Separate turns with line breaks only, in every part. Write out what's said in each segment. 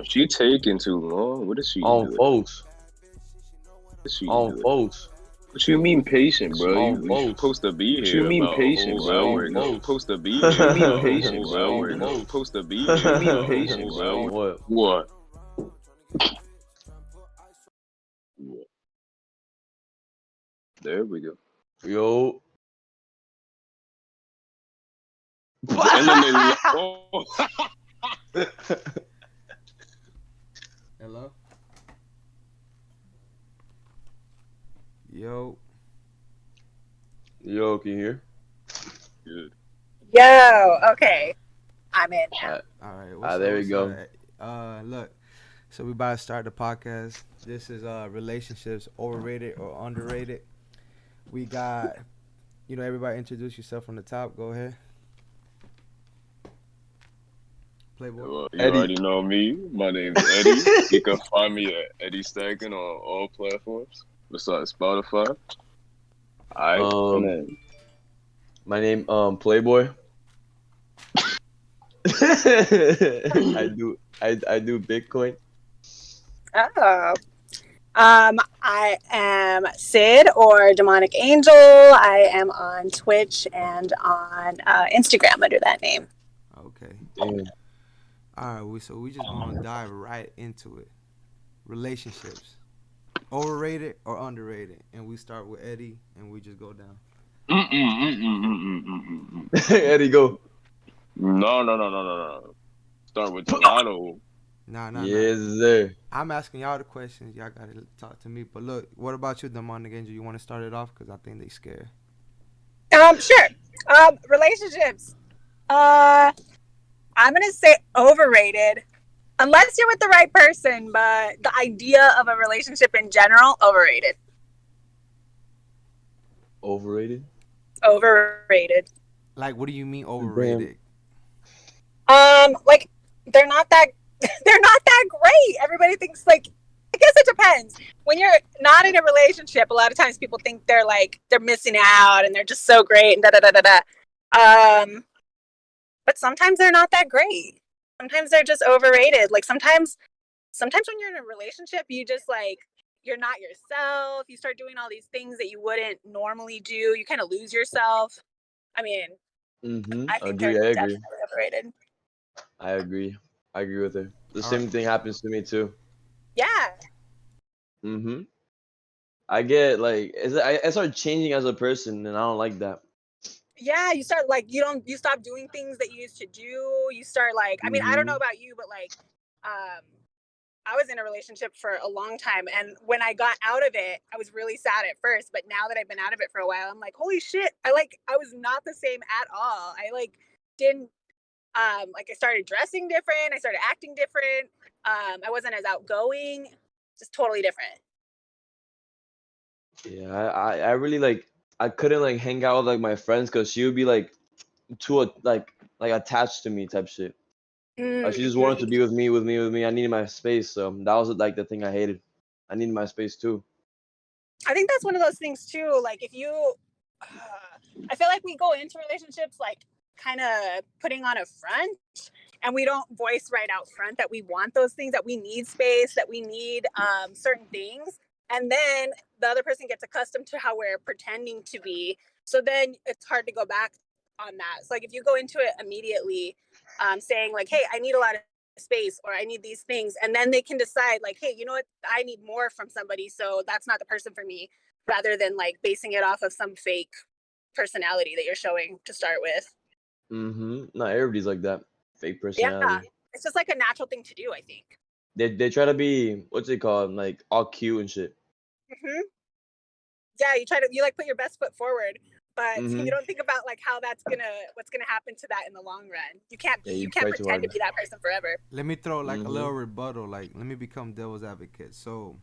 She taking too long. What is she
On
doing?
folks.
What is she
On
doing?
folks.
What you mean patient, bro?
On
You
folks.
supposed to be
What you
here
mean
about a
patient,
whole
bro?
hour
On
ago.
folks.
Supposed to be
What you
here
mean
about a
patient,
whole
bro?
hour
On
ago.
folks.
Supposed to be
What you
here
mean
about a
patient,
whole
bro?
hour.
What?
What? What? There we go.
Yo.
And then they. Oh.
Hello? Yo.
Yo, can you hear?
Good.
Yo, okay. I'm in now.
All right. What's up?
There we
What's
go.
up? Look. So we about to start the podcast. This is relationships, overrated or underrated. We got, everybody introduce yourself from the top. Go ahead. Playboy.
Well, you
Eddie.
already know me. My name's Eddie. You can find me at Eddie Stacking on all platforms besides Spotify. Alright. And then
My name Playboy. I do Bitcoin.
Oh. I am Sid or Demonic Angel. I am on Twitch and on Instagram under that name.
Okay.
Damn.
All right. So we just gonna dive right into it. Relationships, overrated or underrated, and we start with Eddie, and we just go down.
Eddie, go.
No. Start with Gelato.
Nah.
Yes, sir.
I'm asking y'all the questions. Y'all gotta talk to me. But look, what about you, Demonic Angel? You want to start it off? Because I think they scared.
Sure. Relationships. I'm gonna say overrated. Unless you're with the right person, but the idea of a relationship in general, overrated.
Overrated.
Overrated.
Like, what do you mean overrated?
Like they're not that great. Everybody thinks like I guess it depends. When you're not in a relationship, a lot of times people think they're missing out and they're just so great and da da da da da. But sometimes they're not that great. Sometimes they're just overrated. Like sometimes when you're in a relationship, you just you're not yourself. You start doing all these things that you wouldn't normally do. You kind of lose yourself. I mean, I think they're
I agree.
definitely overrated.
I agree. I agree with her. The
All
same
right.
thing happens to me too.
Yeah.
I get I start changing as a person, and I don't like that.
Yeah, you start you stop doing things that you used to do. You start I mean, I don't know about you, but I was in a relationship for a long time, and when I got out of it, I was really sad at first, but now that I've been out of it for a while, I'm like, holy shit, I was not the same at all. I didn't I started dressing different, I started acting different. I wasn't as outgoing, just totally different.
Yeah, I really I couldn't hang out with my friends because she would be too attached to me type shit. She just wanted to be with me. I needed my space, so that was the thing I hated. I needed my space too.
I think that's one of those things too. If you, I feel like we go into relationships kind of putting on a front, and we don't voice right out front that we want those things, that we need space, that we need certain things, and then the other person gets accustomed to how we're pretending to be. So then it's hard to go back on that. So if you go into it immediately, saying hey, I need a lot of space or I need these things, and then they can decide hey, you know what, I need more from somebody, so that's not the person for me, rather than basing it off of some fake personality that you're showing to start with.
Not everybody's like that. Fake personality.
Yeah, it's just a natural thing to do, I think.
They try to be what's it called, all cute and shit.
Yeah, you put your best foot forward, but you don't think about how what's gonna happen to that in the long run. You can't pretend to be that person forever.
Let me throw a little rebuttal. Let me become devil's advocate. So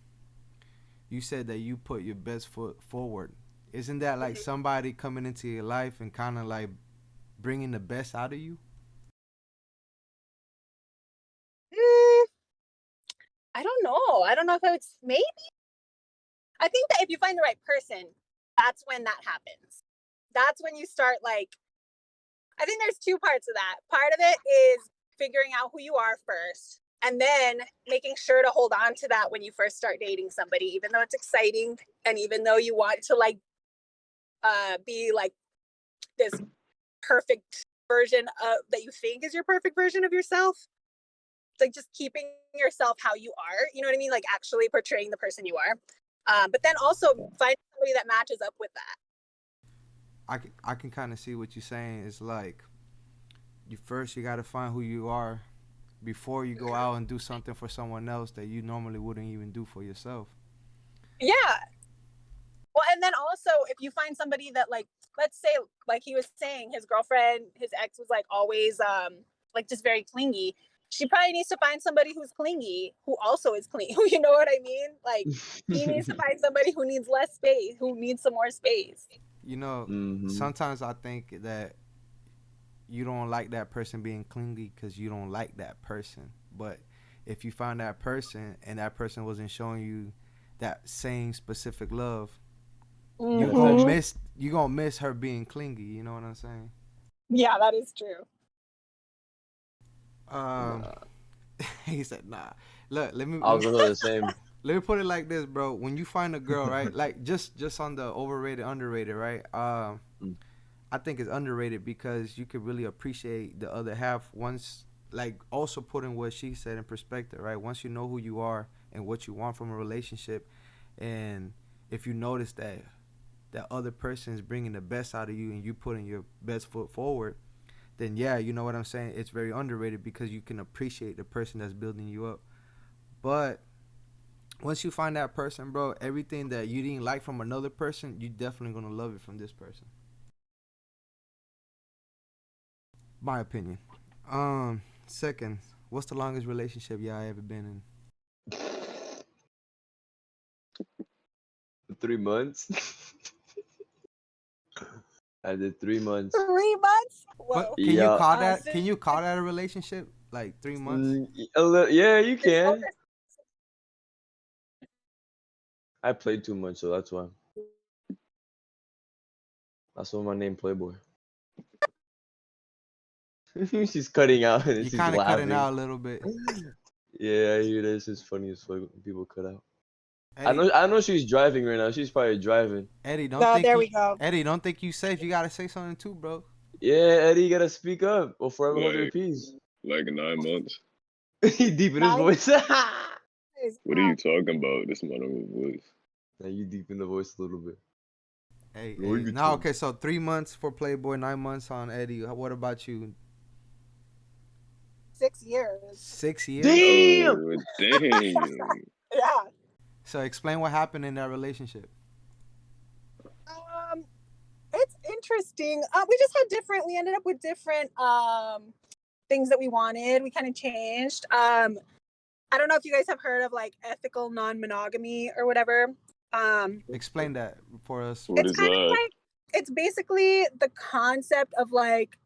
you said that you put your best foot forward. Isn't that somebody coming into your life and kind of bringing the best out of you?
I don't know. I don't know if I would. Maybe. I think that if you find the right person, that's when that happens. That's when you start I think there's two parts of that. Part of it is figuring out who you are first, and then making sure to hold on to that when you first start dating somebody, even though it's exciting and even though you want to like be like this perfect version of that you think is your perfect version of yourself. It's like just keeping yourself how you are, you know what I mean? Like actually portraying the person you are. But then also find somebody that matches up with that.
I can kind of see what you're saying. It's like you got to find who you are before you go out and do something for someone else that you normally wouldn't even do for yourself.
Yeah. Well, and then also if you find somebody that like, let's say like he was saying his girlfriend, his ex was like always like just very clingy. She probably needs to find somebody who's clingy, who also is clingy. You know what I mean? Like he needs to find somebody who needs less space, who needs some more space.
You know, sometimes I think that you don't like that person being clingy because you don't like that person. But if you find that person and that person wasn't showing you that same specific love, you gonna miss her being clingy. You know what I'm saying?
Yeah, that is true.
He said, "Nah." Look,
I was gonna do the same.
Let me put it like this, bro. When you find a girl, right? Like just on the overrated, underrated, right? I think it's underrated because you could really appreciate the other half once, like also putting what she said in perspective, right? Once you know who you are and what you want from a relationship, and if you notice that other person is bringing the best out of you and you putting your best foot forward, then yeah, you know what I'm saying? It's very underrated because you can appreciate the person that's building you up. But once you find that person, bro, everything that you didn't like from another person, you definitely gonna love it from this person. My opinion. Second, what's the longest relationship y'all ever been in?
3 months. I did 3 months.
3 months? Whoa.
But can you call that? Can you call that a relationship? Like 3 months?
Yeah, you can. I played too much, so that's why. That's why my name Playboy. She's cutting out and
You're
she's
kind of
laughing.
cutting out a little bit.
Yeah, I hear this. It's funny as fuck when people cut out.
Eddie,
I know she's driving right now. She's probably driving.
Eddie,
we go.
Eddie, don't think you safe. You gotta say something too, bro.
Yeah, Eddie, you gotta speak up or forever hold your peace.
Like 9 months.
He deep in his voice.
What are you talking about? This is my normal voice.
Now you deep in the voice a little bit.
Hey. Now, okay, so 3 months for Playboy, 9 months on Eddie. What about you?
6 years.
6 years?
Damn!
Oh, dang.
Yeah.
So explain what happened in that relationship.
It's interesting. We ended up with different things that we wanted. We kind of changed. I don't know if you guys have heard of like ethical non-monogamy or whatever.
Explain that for us.
What is that?
Like, it's basically the concept of like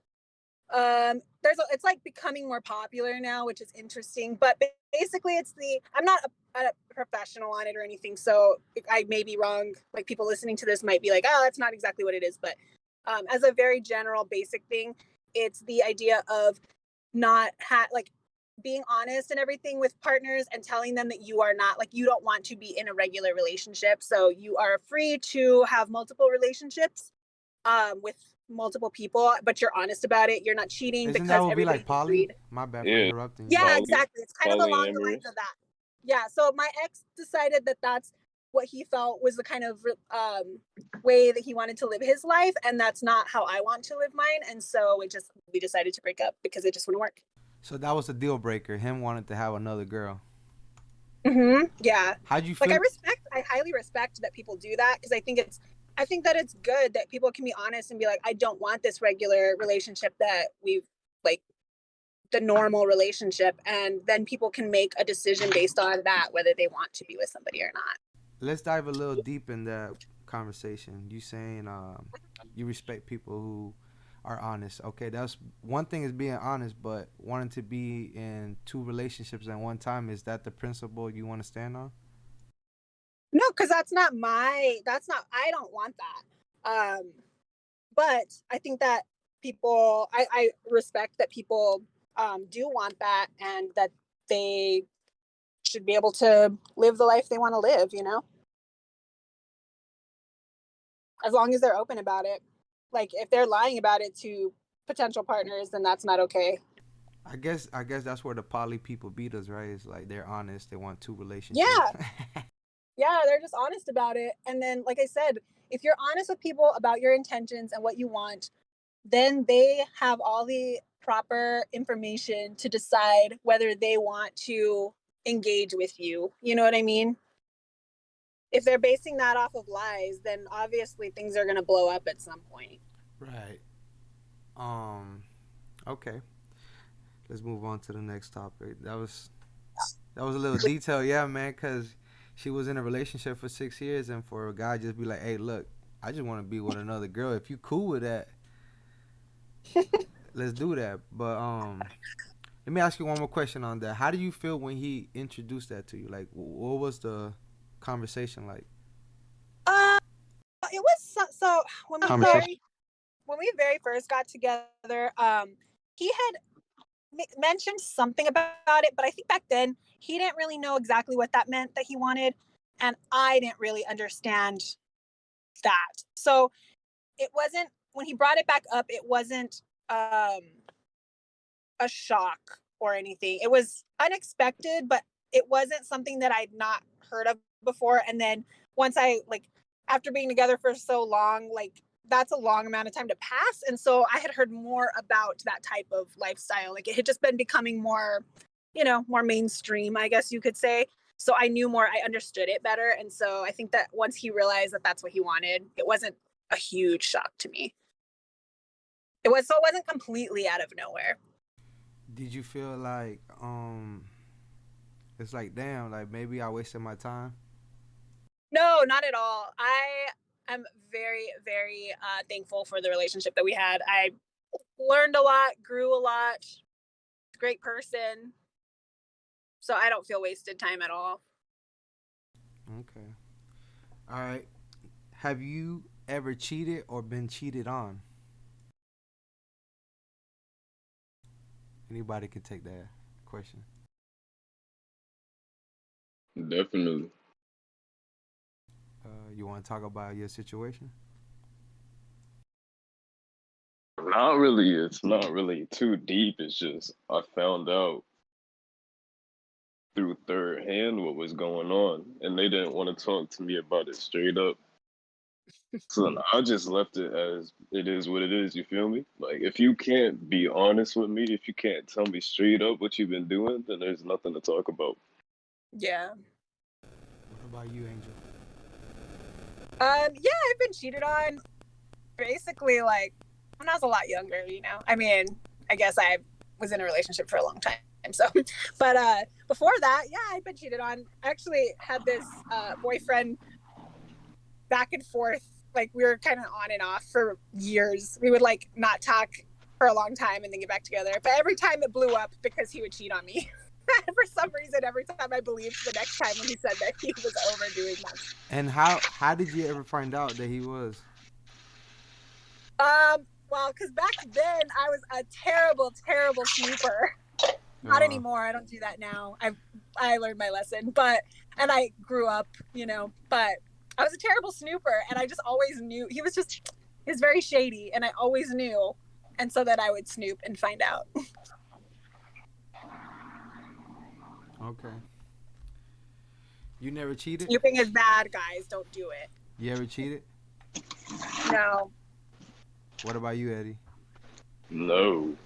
it's like becoming more popular now, which is interesting, but basically I'm not a professional on it or anything, so I may be wrong. Like people listening to this might be like, oh, that's not exactly what it is, but as a very general basic thing, it's the idea of not like being honest and everything with partners and telling them that you are not like, you don't want to be in a regular relationship, so you are free to have multiple relationships with multiple people, but you're honest about it. You're not cheating.
Isn't
because
that would be like
everybody's
poly?
agreed.
My bad for interrupting.
Yeah,
Poly,
exactly. It's kind of along the
polyamorous.
lines of that. Yeah, so my ex decided that that's what he felt was the kind of way that he wanted to live his life, and that's not how I want to live mine. And so we decided to break up because it just wouldn't work.
So that was a deal breaker. Him wanting to have another girl.
Yeah.
How'd you feel?
Like I highly respect that people do that, because I think that it's good that people can be honest and be like, I don't want this regular relationship that we've like the normal relationship, and then people can make a decision based on that, whether they want to be with somebody or not.
Let's dive a little deep in that conversation. You saying you respect people who are honest. Okay, that's one thing is being honest, but wanting to be in 2 relationships at one time, is that the principle you want to stand on?
No, because I don't want that. But I think that people, I respect that people do want that, and that they should be able to live the life they want to live, you know? As long as they're open about it. Like if they're lying about it to potential partners, then that's not okay.
I guess that's where the poly people beat us, right? It's like they're honest. They want 2 relationships.
Yeah. Yeah, they're just honest about it. And then, like I said, if you're honest with people about your intentions and what you want, then they have all the proper information to decide whether they want to engage with you. You know what I mean? If they're basing that off of lies, then obviously things are going to blow up at some point.
Right. Okay. Let's move on to the next topic. That was a little detail, yeah, man, because she was in a relationship for 6 years, and for a guy just be like, hey, look, I just want to be with another girl. If you cool with that, let's do that. But let me ask you one more question on that. How do you feel when he introduced that to you? Like, what was the conversation like?
It was so when we very first got together, he had mentioned something about it, but I think back then he didn't really know exactly what that meant that he wanted, and I didn't really understand that. So it wasn't, when he brought it back up, it wasn't a shock or anything. It was unexpected, but it wasn't something that I'd not heard of before. And then once after being together for so long, like that's a long amount of time to pass. And so I had heard more about that type of lifestyle. Like it had just been becoming more, more mainstream, I guess you could say. So I knew more, I understood it better. And so I think that once he realized that that's what he wanted, it wasn't a huge shock to me. It wasn't completely out of nowhere.
Did you feel like it's like, damn, like maybe I wasted my time?
No, not at all. I am very, very thankful for the relationship that we had. I learned a lot, grew a lot, great person. So I don't feel wasted time at all.
Okay. All right. Have you ever cheated or been cheated on? Anybody can take that question.
Definitely.
You want to talk about your situation?
Not really. It's not really too deep. It's just I found out through third hand what was going on, and they didn't want to talk to me about it straight up. So then I just left it as it is what it is. You feel me? Like if you can't be honest with me, if you can't tell me straight up what you've been doing, then there's nothing to talk about.
Yeah.
What about you, Angel?
Yeah, I've been cheated on basically like when I was a lot younger, I mean, I guess I was in a relationship for a long time. So, but before that, yeah, I've been cheated on. I actually had this boyfriend back and forth. Like we were kind of on and off for years. We would like not talk for a long time and then get back together. But every time it blew up because he would cheat on me. For some reason, every time I believed the next time when he said that he was overdoing that.
And how did you ever find out that he was?
Well, because back then I was a terrible, terrible snooper. Not anymore. I don't do that now. I learned my lesson, and I grew up, but I was a terrible snooper, and I just always knew he was very shady, and I always knew, and so then I would snoop and find out.
Okay. You never cheated?
Snooping is bad, guys. Don't do it.
You ever cheated?
No.
What about you, Eddie?
No.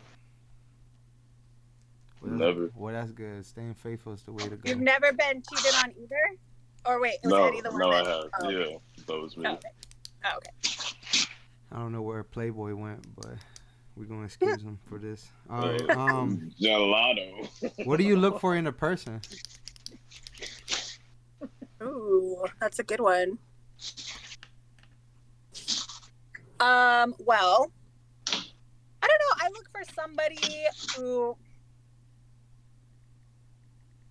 Never.
Well, that's good. Staying faithful is the way to go.
You've never been cheated on either? Or wait, was Eddie the one?
No, I have. Oh, yeah, that was me.
Oh, okay.
I don't know where Playboy went, but we're gonna excuse him for this. All right.
Gelato.
Oh.
What do you look for in a person?
Ooh, that's a good one. Well, I don't know. I look for somebody who,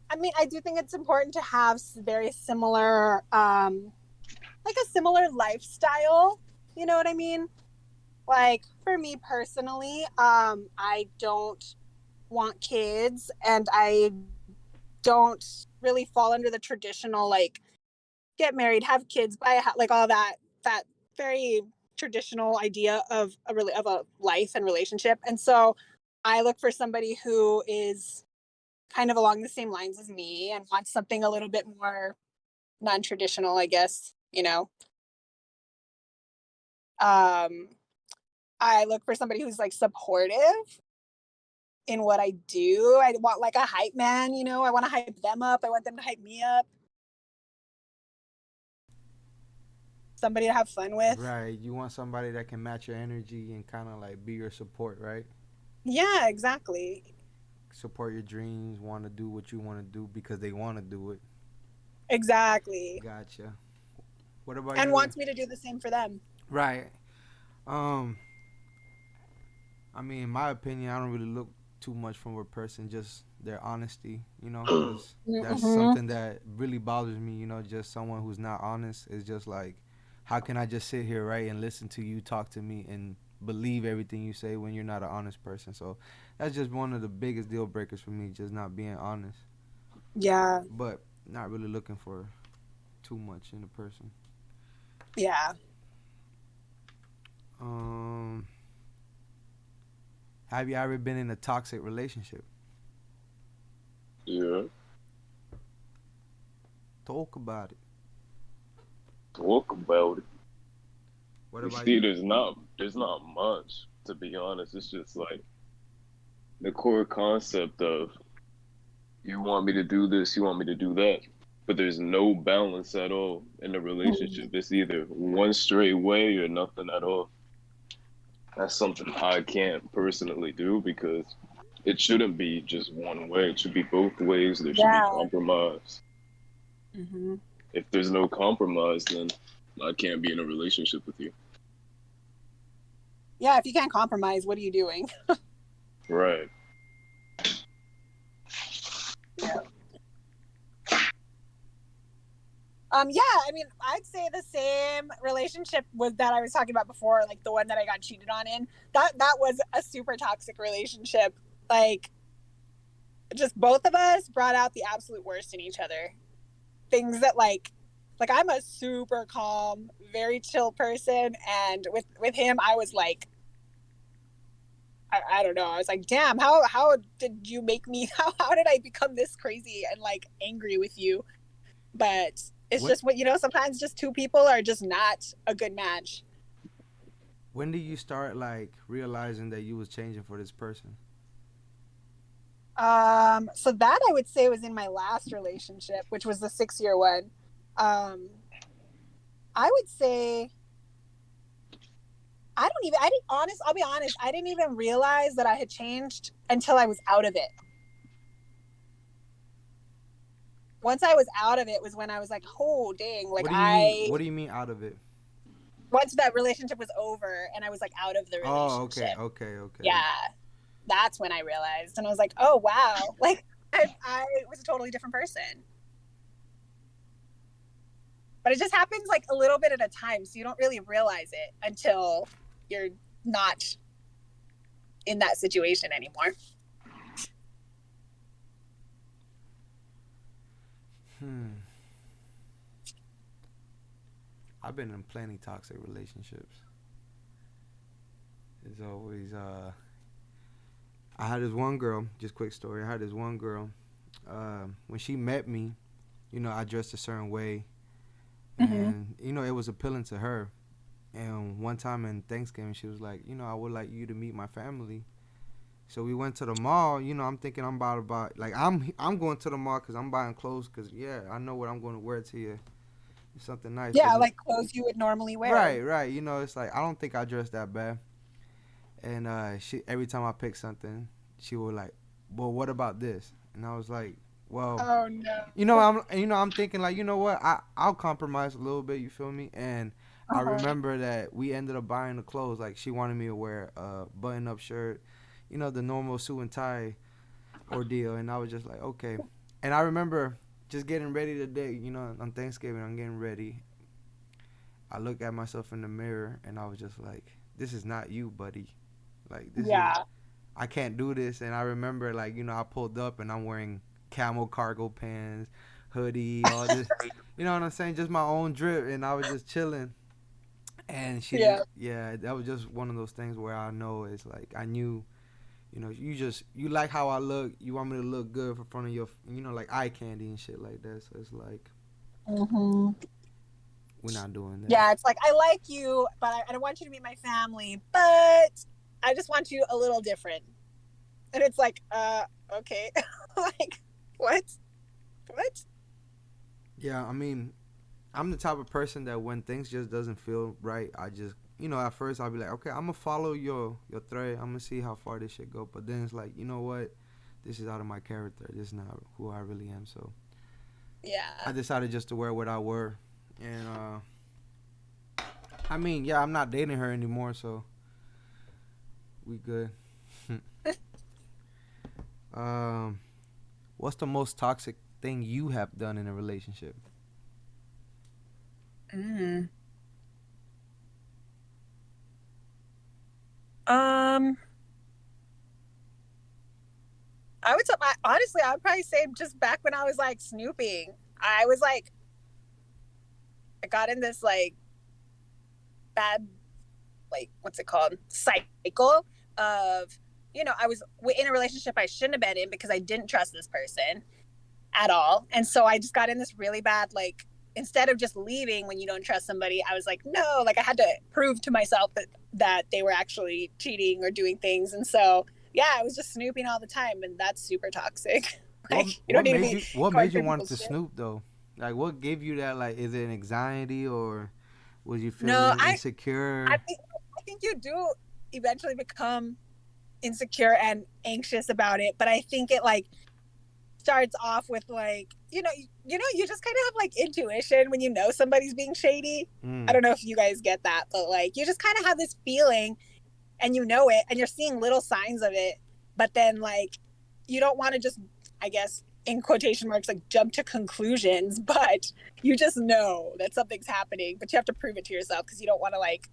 I mean, I do think it's important to have very similar, like a similar lifestyle. You know what I mean? Like for me personally, I don't want kids, and I don't really fall under the traditional like get married, have kids, buy a house, like all that very traditional idea of a life and relationship. And so I look for somebody who is kind of along the same lines as me and wants something a little bit more non-traditional, I guess, you know. I look for somebody who's like supportive in what I do. I want like a hype man, you know. I want to hype them up. I want them to hype me up. Somebody to have fun with.
Right. You want somebody that can match your energy and kind of like be your support, right?
Yeah, exactly.
Support your dreams, want to do what you want to do because they want to do it.
Exactly.
Gotcha. What about
And
you?
wants me to do the same for them.
Right. Um, I mean, in my opinion, I don't really look too much from a person, just their honesty, you know, because that's
Mm-hmm.
something that really bothers me, you know, just someone who's not honest is just like, how can I just sit here, right, and listen to you talk to me and believe everything you say when you're not an honest person? So that's just one of the biggest deal breakers for me, just not being honest,
Yeah.
but not really looking for too much in a person.
Yeah.
Um, have you ever been in a toxic relationship?
Yeah.
Talk about it.
Talk about it.
What
You
about
see,
you?
there's not much, to be honest. It's just like the core concept of you want me to do this, you want me to do that. But there's no balance at all in the relationship. It's either one straight way or nothing at all. That's something I can't personally do because it shouldn't be just one way. It should be both ways. There should be
Yeah.
compromise.
Mm-hmm.
If there's no compromise, then I can't be in a relationship with you.
Yeah. If you can't compromise, what are you doing?
Right.
Yeah. Yeah, I mean, I'd say the same relationship with that I was talking about before, like the one that I got cheated on in. That was a super toxic relationship. Like just both of us brought out the absolute worst in each other. Things that like I'm a super calm, very chill person, and with him I was like I don't know. I was like, damn, how did you make me how did I become this crazy and like angry with you? But it's
When
just what you know, sometimes just two people are just not a good match.
when did you start like realizing that you was changing for this person?
So that I would say was in my last relationship, which was the 6 year one. Um, I would say I didn't honest, I'll be honest, I didn't even realize that I had changed until I was out of it. Once I was out of it was when I was like, oh dang, like
What do you mean?
I
What do you mean out of it?
once that relationship was over and I was like out of the
Oh, okay,
relationship.
okay, okay.
Yeah, that's when I realized, and I was like, oh wow, like I was a totally different person. But it just happens like a little bit at a time, so you don't really realize it until you're not in that situation anymore.
Hmm. I've been in plenty toxic relationships. It's always I had this one girl. Just quick story. I had this one girl. When she met me, you know, I dressed a certain way,
Mm-hmm.
and you know, it was appealing to her. And one time in Thanksgiving, she was like, you know, I would like you to meet my family. So we went to the mall. You know, I'm thinking I'm about like I'm going to the mall because I'm buying clothes because yeah, I know what I'm going to wear to you. It's something nice. But
Yeah, like clothes you would normally wear.
right, right. You know, it's like I don't think I dress that bad. And she every time I pick something, she would like, well, what about this? And I was like, well,
Oh no.
I'm thinking like, you know what? I'll compromise a little bit. You feel me? And I
Uh-huh.
remember that we ended up buying the clothes. Like she wanted me to wear a button-up shirt, you know, the normal suit and tie ordeal. And I was just like, okay. And I remember just getting ready today. You know, on Thanksgiving, I'm getting ready. I looked at myself in the mirror and I was just like, this is not you, buddy. Like this is
Yeah.
I can't do this. And I remember like, you know, I pulled up and I'm wearing camel cargo pants, hoodie, all this. You know what I'm saying? Just my own drip, and I was just chilling. And
Yeah.
yeah, that was just one of those things where I know it's like I knew, you like how I look. You want me to look good in front of your, like eye candy and shit like that. So it's like
Mm-hmm.
we're not doing that.
Yeah, it's like I like you, but I don't want you to meet my family. But I just want you a little different. And it's like, okay, like what?
Yeah, I mean, I'm the type of person that when things just doesn't feel right, I just at first I'll be like, okay, I'm gonna follow your thread. I'm gonna see how far this shit go. But then it's like, you know what? This is out of my character. This is not who I really am. So
Yeah.
I decided just to wear what I wear. And I mean, yeah, I'm not dating her anymore, so we good. What's the most toxic thing you have done in a relationship?
Mm. Honestly, I would probably say just back when I was like snooping, I was like, I got in this like bad, like, what's it called? Cycle of, I was in a relationship I shouldn't have been in because I didn't trust this person at all. And so I just got in this really bad, like, instead of just leaving when you don't trust somebody, I was like, no, like I had to prove to myself that they were actually cheating or doing things. And so, yeah, I was just snooping all the time, and that's super toxic. Like, you don't need to be
What
going
made you
through
want to
people's shit.
snoop though? Like, what gave you that? Like, is it an anxiety or was you
No,
feeling insecure?
I think you do eventually become insecure and anxious about it, but I think it like starts off with like, you just kind of have like intuition when you know somebody's being shady. I don't know if you guys get that, but like you just kind of have this feeling and you know it and you're seeing little signs of it, but then like you don't want to just, I guess in quotation marks, like jump to conclusions, but you just know that something's happening, but you have to prove it to yourself because you don't want to like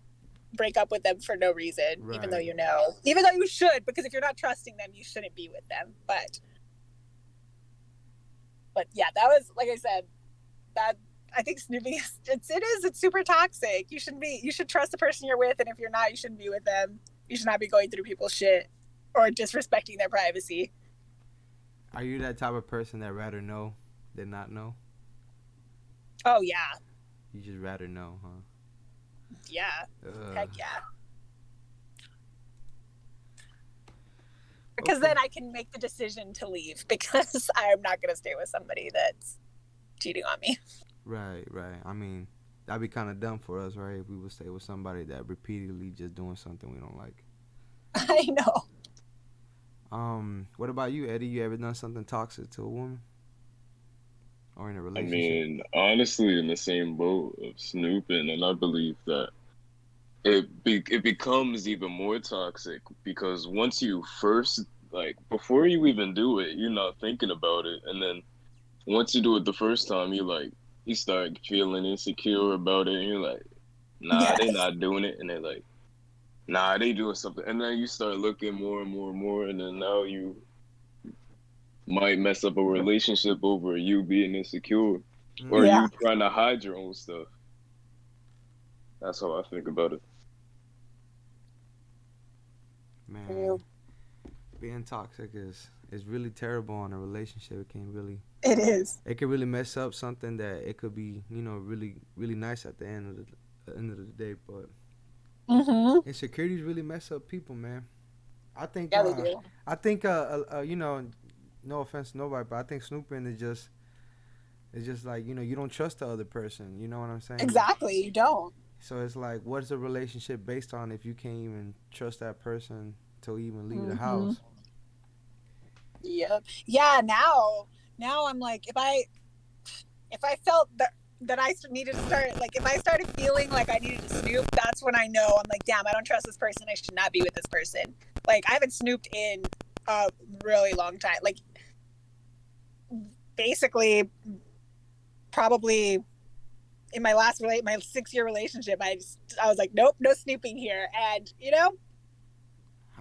break up with them for no reason, even though even though you should, because if you're not trusting them, you shouldn't be with them. But yeah, that was, like I said, that I think snooping is it's super toxic. You should trust the person you're with, and if you're not, you shouldn't be with them. You should not be going through people's shit or disrespecting their privacy.
Are you that type of person that rather know than not know?
Oh yeah.
You just rather know, huh?
Yeah. Heck yeah. Because then I can make the decision to leave because I'm not going to stay with somebody that's cheating on me.
Right. I mean, that'd be kind of dumb for us, right? If we would stay with somebody that repeatedly just doing something we don't like.
I know.
What about you, Eddie? You ever done something toxic to a woman? Or in a
I
relationship?
mean, honestly, in the same boat of snooping, and I believe that it becomes even more toxic because once you first, like, before you even do it, you're not thinking about it, and then once you do it the first time, you start feeling insecure about it, and you're like, nah, they not doing it, and they're like, nah, they doing something, and then you start looking more and more and more, and then now you might mess up a relationship over you being insecure or
Yeah.
you trying to hide your own stuff. That's how I think about it.
Man, being toxic is really terrible on a relationship.
It is.
It can really mess up something that it could be, really really nice at the end of the day. But insecurities really mess up people, man. I think
Yeah, they do.
I think no offense to nobody, but I think snooping is just like, you don't trust the other person. You know what I'm saying?
Exactly. You don't.
So it's like, what's a relationship based on if you can't even trust that person to even leave the house?
Yep. Yeah. Now I'm like, if I felt that I needed to start, like, if I started feeling like I needed to snoop, that's when I know I'm like, damn, I don't trust this person. I should not be with this person. Like, I haven't snooped in a really long time. Like, basically, probably in my 6-year relationship, I was like, nope, no snooping here. And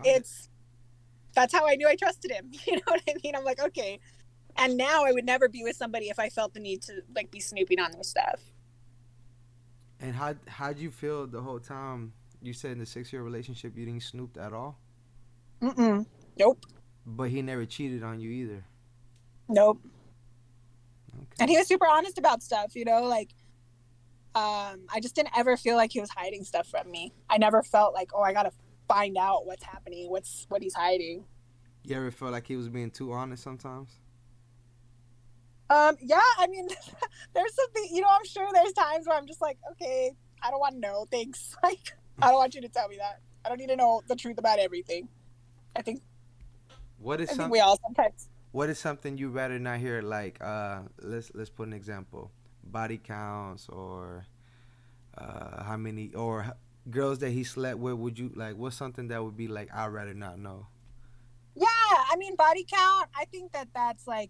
that's how I knew I trusted him. You know what I mean? I'm like, okay, And now I would never be with somebody if I felt the need to like be snooping on their stuff.
And how'd you feel the whole time? You said in the 6-year relationship you didn't snoop at all,
Nope.
but he never cheated on you either.
Nope.
Okay.
And he was super honest about stuff, you know, like I just didn't ever feel like he was hiding stuff from me. I never felt like, oh, I gotta find out what's happening, what he's hiding.
You ever felt like he was being too honest sometimes?
Yeah, I mean, there's something, you know, I'm sure there's times where I'm just like, okay, I don't want to know. Thanks. Like, I don't want you to tell me that. I don't need to know the truth about everything. I think we all sometimes.
What is something you rather not hear? Like, let's put an example: body counts, or how many, or girls that he slept with. Would you like? What's something that would be like? I'd rather not know.
Yeah, I mean, body count. I think that's like,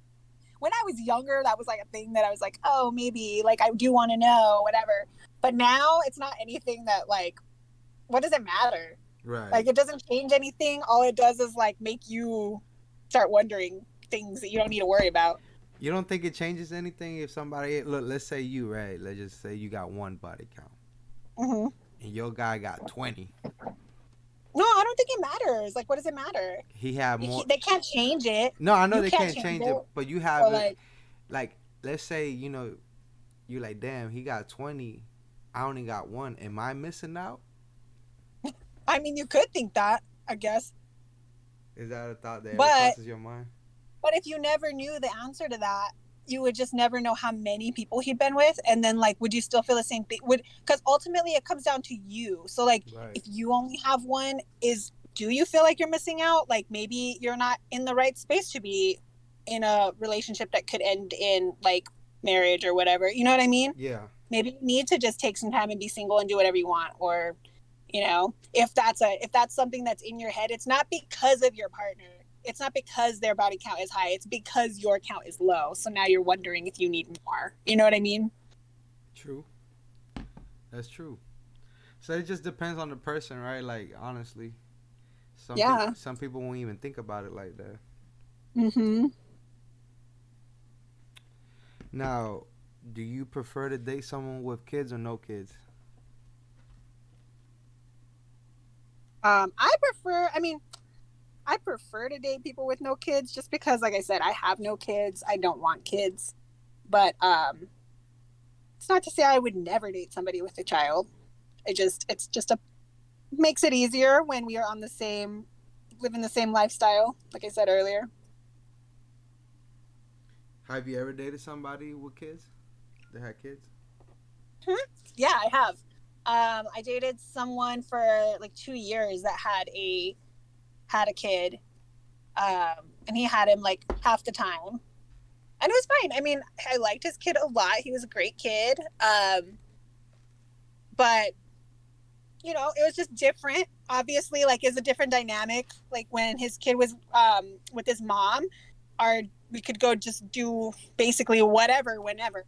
when I was younger, that was like a thing that I was like, oh, maybe like I do want to know, whatever. But now it's not anything that like, what does it matter?
Right.
Like, it doesn't change anything. All it does is like make you start wondering things that you don't need to worry about.
You don't think it changes anything if somebody, look, let's say you, right? Let's just say you got one body count, and your guy got 20.
No, I don't think it matters. Like, what does it matter?
He had more.
They can't change it.
No, I know
You
they can't change it, but you have it. Like, let's say, you know, you like, damn, he got 20. I only got one. Am I missing out?
I mean, you could think that, I guess.
Is that a thought that ever crosses your mind?
But if you never knew the answer to that, you would just never know how many people he'd been with. And then, like, would you still feel the same thing? Because ultimately it comes down to you. So, like, if you only have one, do you feel like you're missing out? Like, maybe you're not in the right space to be in a relationship that could end in, like, marriage or whatever. You know what I mean?
Yeah.
Maybe you need to just take some time and be single and do whatever you want. Or, you know, if that's something that's in your head, it's not because of your partner. It's not because their body count is high. It's because your count is low. So now you're wondering if you need more. You know what I mean?
True. That's true. So it just depends on the person, right? Like, honestly. Some people won't even think about it like that.
Mm-hmm.
Now, do you prefer to date someone with kids or no kids?
I prefer to date people with no kids just because, like I said, I have no kids. I don't want kids. But it's not to say I would never date somebody with a child. Makes it easier when we are living the same lifestyle, like I said earlier.
Have you ever dated somebody with kids that had kids?
Yeah, I have. I dated someone for like 2 years that had a kid, and he had him like half the time, and it was fine. I mean, I liked his kid a lot. He was a great kid, but you know, it was just different. Obviously, like, it's a different dynamic. Like, when his kid was with his mom, we could go just do basically whatever, whenever.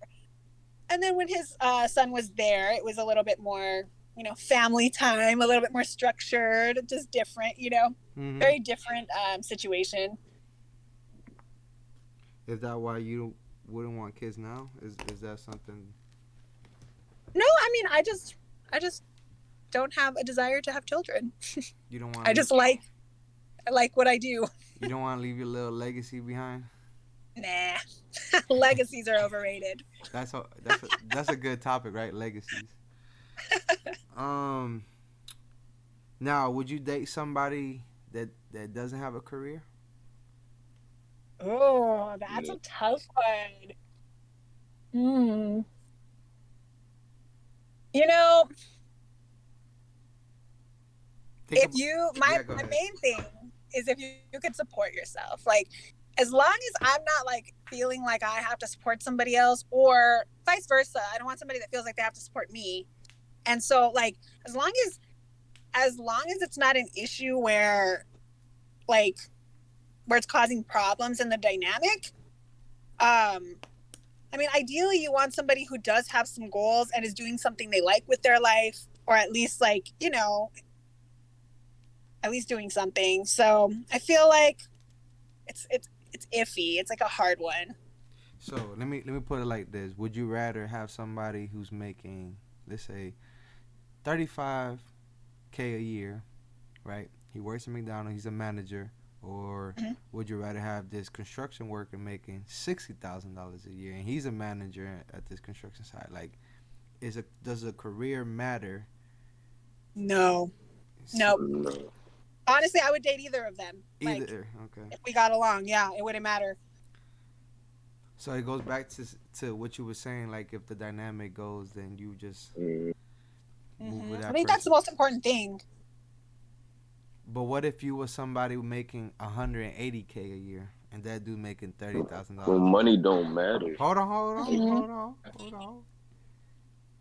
And then when his son was there, it was a little bit more, you know, family time, a little bit more structured, just different, you know, very different situation.
Is that why you wouldn't want kids now? Is that something?
No, I mean, I just don't have a desire to have children.
You don't want.
I like what I do.
You don't want to leave your little legacy behind?
Nah, legacies are overrated.
That's a good topic, right? Legacies. Now, would you date somebody that doesn't have a career?
Oh, that's a tough one. You know, my main thing is if you could support yourself. Like, as long as I'm not like feeling like I have to support somebody else, or vice versa, I don't want somebody that feels like they have to support me. And so, like, as long as it's not an issue where it's causing problems in the dynamic, I mean, ideally you want somebody who does have some goals and is doing something they like with their life, or at least, like, you know, at least doing something. So I feel like it's iffy. It's like a hard one.
So let me put it like this: would you rather have somebody who's making, let's say, 35K a year, right? He works at McDonald's. He's a manager. Or
Mhm.
would you rather have this construction worker making $60,000 a year and he's a manager at this construction site? Like, does a career matter?
No. Nope.
No.
Honestly, I would date either of them. Like,
Either. Okay.
if we got along, yeah, it wouldn't matter.
So it goes back to what you were saying. Like, if the dynamic goes, then you just
Mm.
move with
I
that
think that's the
person.
most important thing.
But what if you were somebody making 180K a year and that dude making $30,000
Well,
a
money
year?
don't matter.
Hold on, hold on,
Mhm.
hold on, hold on.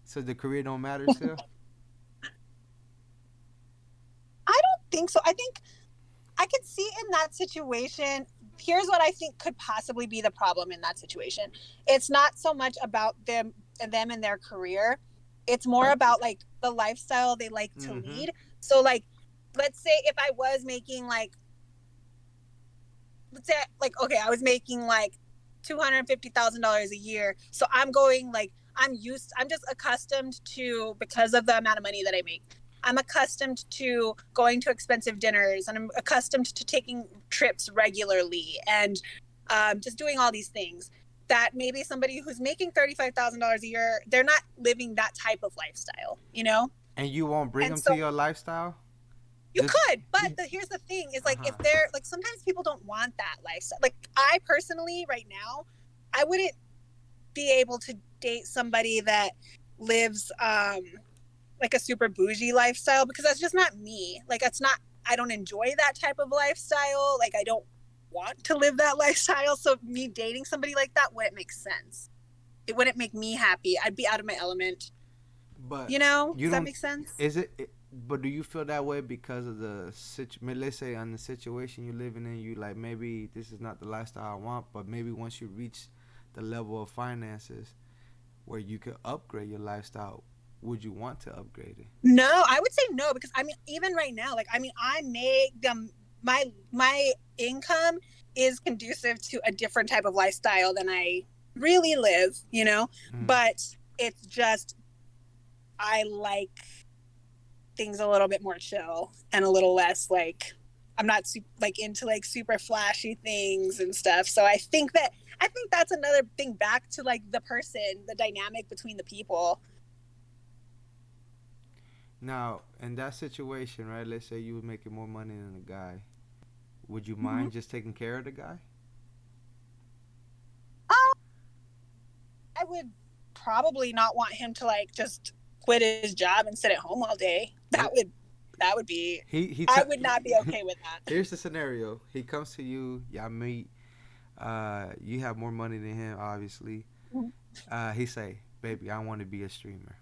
So the career don't matter still?
I don't think so. I think I could see in that situation. Here's what I think could possibly be the problem in that situation. It's not so much about them and their career. It's more about like the lifestyle they like to
Mm-hmm.
lead. So like, let's say if I was making like, let's say like, okay, I was making like $250,000 a year. So I'm going like, I'm just accustomed to, because of the amount of money that I make, I'm accustomed to going to expensive dinners, and I'm accustomed to taking trips regularly, and just doing all these things that maybe somebody who's making $35,000 a year, they're not living that type of lifestyle, you know?
And you won't bring
And
them
so
to your lifestyle?
you
Just
could, but here's the thing is like,
uh-huh.
if they're like, sometimes people don't want that lifestyle. Like I personally right now, I wouldn't be able to date somebody that lives like a super bougie lifestyle, because that's just not me. Like that's not, I don't enjoy that type of lifestyle. Like I don't want to live that lifestyle. So me dating somebody like that wouldn't make sense. It wouldn't make me happy. I'd be out of my element.
But
You know?
you
Does that
don't.
make sense?
But do you feel that way because of the let's say on the situation you're living in, you like maybe this is not the lifestyle I want, but maybe once you reach the level of finances where you could upgrade your lifestyle, would you want to upgrade it?
No, I would say no, because I mean, even right now, like I mean, I make them, my income is conducive to a different type of lifestyle than I really live, you know.
Mm.
But it's just, I like things a little bit more chill and a little less like, I'm not like into like super flashy things and stuff. So I think that's another thing, back to like the person, the dynamic between the people.
Now, in that situation, right? Let's say you were making more money than the guy. Would you
Mm-hmm.
mind just taking care of the guy?
I would probably not want him to like just quit his job and sit at home all day. That would be, I would not be okay with that.
Here's the scenario. He comes to you, y'all meet, you have more money than him, obviously. He say, baby, I want to be a streamer.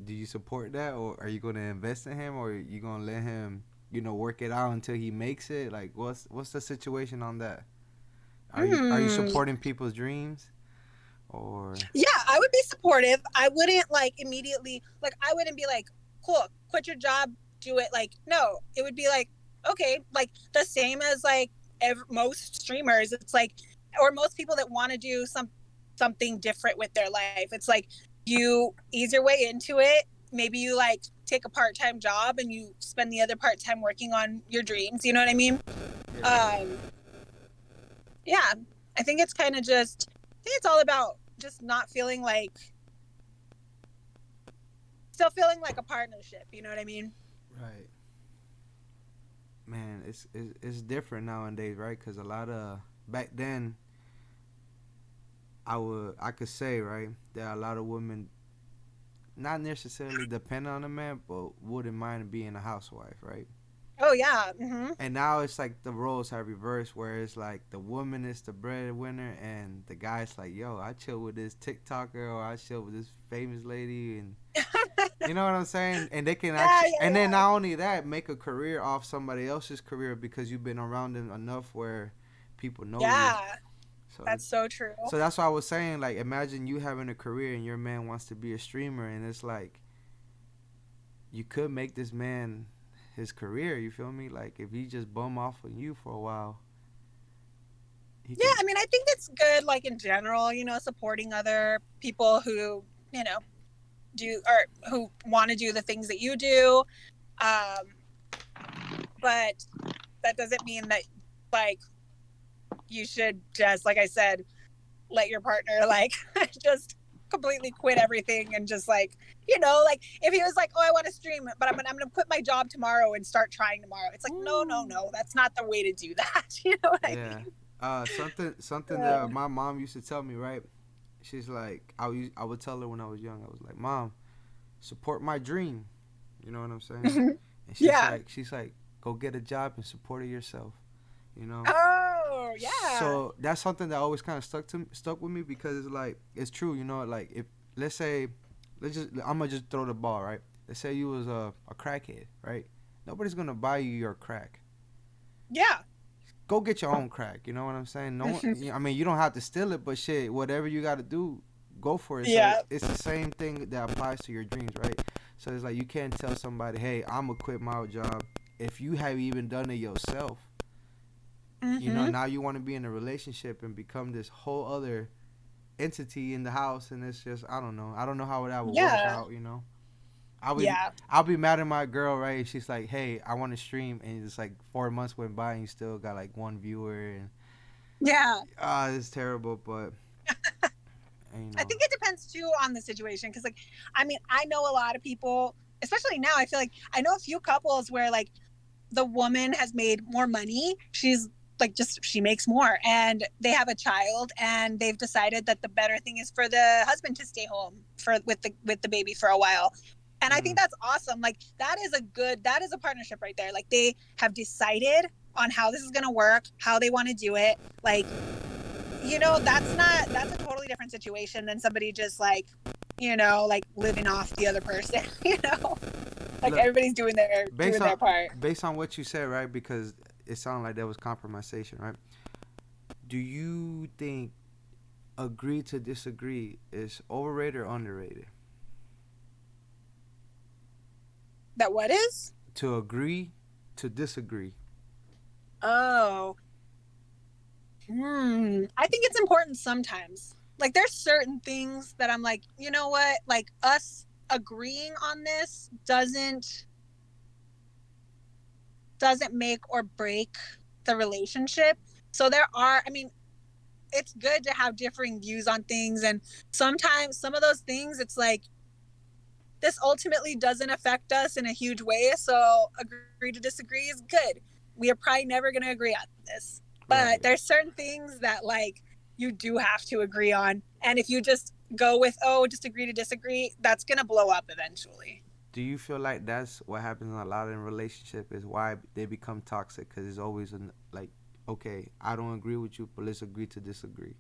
Do you support that, or are you going to invest in him, or are you going to let him, work it out until he makes it? Like, what's the situation on that? Are you supporting people's dreams, or?
Yeah, I would be supportive. I wouldn't like immediately, like I wouldn't be like, cool, quit your job, do it. Like, no, it would be like, okay, like the same as like most streamers. It's like, or most people that want to do something different with their life. It's like you ease your way into it. Maybe you like take a part-time job and you spend the other part-time working on your dreams. You know what I mean? Yeah, I think it's kind of just, I think it's all about just not feeling like, still feeling like a partnership. You know what I mean?
Right. Man, it's different nowadays, right? Because a lot of back then, I could say, right, that a lot of women not necessarily depend on a man, but wouldn't mind being a housewife, right?
Oh yeah. Mm-hmm.
And now it's like the roles have reversed, where it's like the woman is the breadwinner, and the guy's like, "Yo, I chill with this TikToker, or I chill with this famous lady," and you know what I'm saying? And they can actually, and then not only that, make a career off somebody else's career because you've been around them enough where people know you.
Yeah,
So
that's so true.
So that's why I was saying, like, imagine you having a career and your man wants to be a streamer, and it's like you could make this man his career. You feel me? Like if he just bum off on you for a while, he
Yeah,
could.
I mean, I think it's good, like in general, supporting other people who, do or who want to do the things that you do. Um, but that doesn't mean that, like, you should just, like I said, let your partner, like, just completely quit everything and just, like, like if he was like, oh, I want to stream, but I'm gonna quit my job tomorrow and start trying tomorrow. It's like, no, no,
Ooh.
no, that's not the way to do that. You know what I
Yeah.
mean?
Something that my mom used to tell me, right? She's like, I would tell her when I was young. I was like, Mom, support my dream. You know what I'm saying? And
Yeah.
she's like, go get a job and support it yourself. You know.
Oh, yeah.
So that's something that always kind of stuck with me because it's like it's true. You know, like if let's say, I'm gonna just throw the ball, right? Let's say you was a crackhead, right? Nobody's gonna buy you your crack.
Yeah.
Go get your own crack. You know what I'm saying? No one. I mean, you don't have to steal it, but shit, whatever you got to do, go for it. So
Yeah.
it's the same thing that applies to your dreams, right? So it's like you can't tell somebody, hey, I'm gonna quit my job if you have even done it yourself. You know,
Mm-hmm.
now you want to be in a relationship and become this whole other entity in the house, and it's just I don't know. I don't know how that would work
Yeah.
out. You know. I'll be
Yeah.
I'll be mad at my girl, right? She's like, "Hey, I want to stream," and it's like 4 months went by and you still got like one viewer, and
Yeah.
it's terrible. But
I think it depends too on the situation. Cause like, I mean, I know a lot of people, especially now, I feel like I know a few couples where like the woman has made more money. She's like, she makes more and they have a child and they've decided that the better thing is for the husband to stay home with the baby for a while. And I think that's awesome. Like that is a partnership right there. Like they have decided on how this is going to work, how they want to do it. Like, that's a totally different situation than somebody just like, like living off the other person, like
look,
everybody's doing their part.
based on what you said, right? Because it sounded like there was compromisation, right? Do you think agree to disagree is overrated or underrated?
That what is?
To agree to disagree.
Oh, I think it's important sometimes. Like there's certain things that I'm like, you know what? Like us agreeing on this doesn't make or break the relationship. So I mean, it's good to have differing views on things. And sometimes some of those things, it's like, this ultimately doesn't affect us in a huge way. So agree to disagree is good. We are probably never going to agree on this. But
Right.
there's certain things that like you do have to agree on. And if you just go with, oh, just agree to disagree, that's going to blow up eventually.
Do you feel like that's what happens a lot in relationship is why they become toxic? Because it's always like, okay, I don't agree with you, but let's agree to disagree.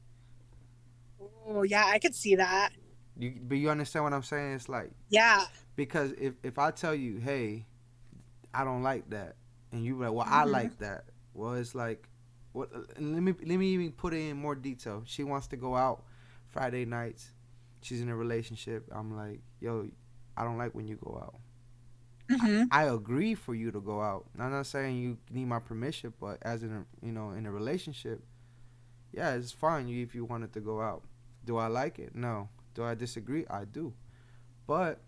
Oh, yeah, I could see that.
But you understand what I'm saying? It's like,
Yeah.
because if I tell you, hey, I don't like that, and you be like, well, I
Mm-hmm.
like that. Well, it's like, what? Let me even put it in more detail. She wants to go out Friday nights. She's in a relationship. I'm like, yo, I don't like when you go out.
Mm-hmm.
I agree for you to go out. I'm not saying you need my permission, but as in in a relationship, yeah, it's fine if you wanted to go out. Do I like it? No. Do I disagree? I do. But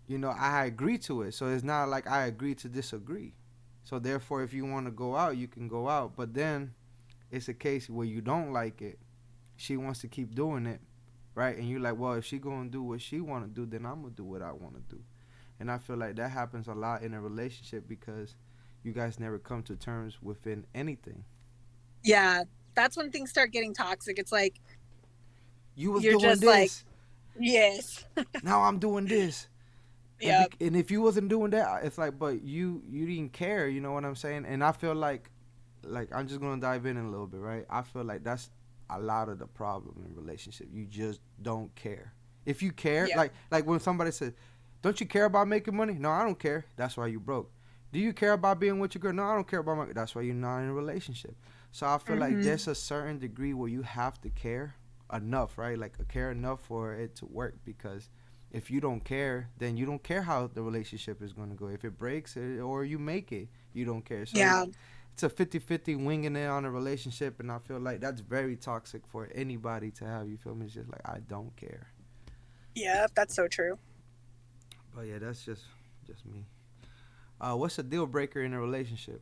I agree to it. So it's not like I agree to disagree. So therefore, if you want to go out, you can go out. But then it's a case where you don't like it. She wants to keep doing it, right? And you're like, well, if she gonna do what she wanna do, then I'm gonna do what I wanna do. And I feel like that happens a lot in a relationship because you guys never come to terms within anything.
Yeah. That's when things start getting toxic. It's like,
You was
you're
doing
just like,
this.
yes.
Now I'm doing this.
Yep.
And if you wasn't doing that, it's like, but you didn't care. You know what I'm saying? And I feel like I'm just gonna dive in a little bit, right? I feel like that's a lot of the problem in relationship. You just don't care. If you care,
Yeah.
like when somebody says, "Don't you care about making money?" No, I don't care. That's why you broke. Do you care about being with your girl? No, I don't care about my. That's why you're not in a relationship. So I feel like
Mm-hmm.
there's a certain degree where you have to care enough, right? Like care enough for it to work because if you don't care, then you don't care how the relationship is going to go. If it breaks or you make it, you don't care. So
Yeah.
it's a 50-50 winging it on a relationship, and I feel like that's very toxic for anybody to have. You feel me? It's just like I don't care.
Yeah, that's so true.
But yeah, that's just me. What's a deal breaker in a relationship?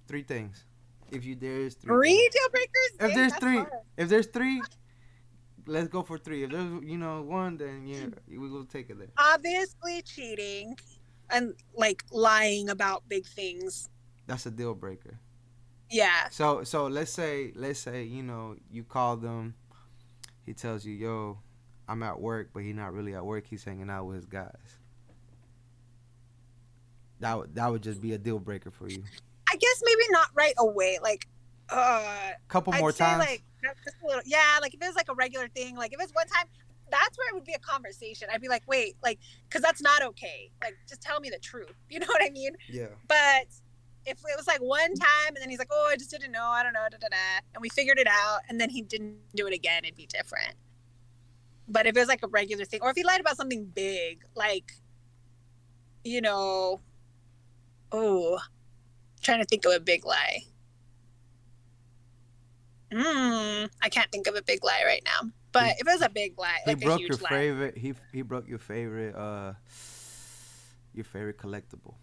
3 things. If you there's 3
3
things.
deal breakers?
If
Dang,
there's
that's
3,
hard.
if there's 3, let's go for 3. If there's 1, then yeah, we will take it there.
Obviously cheating and like lying about big things.
That's a deal breaker.
Yeah.
So let's say you call them. He tells you, "Yo, I'm at work," but he's not really at work. He's hanging out with his guys. That would just be a deal breaker for you.
I guess maybe not right away. Like,
Couple
I'd
more
say
times.
like just a little, yeah. Like if it was like a regular thing, like if it's one time, that's where it would be a conversation. I'd be like, wait, like, because that's not okay. Like, just tell me the truth. You know what I mean?
Yeah.
But if it was like one time and then he's like, oh, I just didn't know, I don't know, and we figured it out, and then he didn't do it again, it'd be different. But if it was like a regular thing, or if he lied about something big, like, trying to think of a big lie. I can't think of a big lie right now. But if it was a big lie, like
he broke
a huge
your
lie.
favorite. He broke your favorite collectible.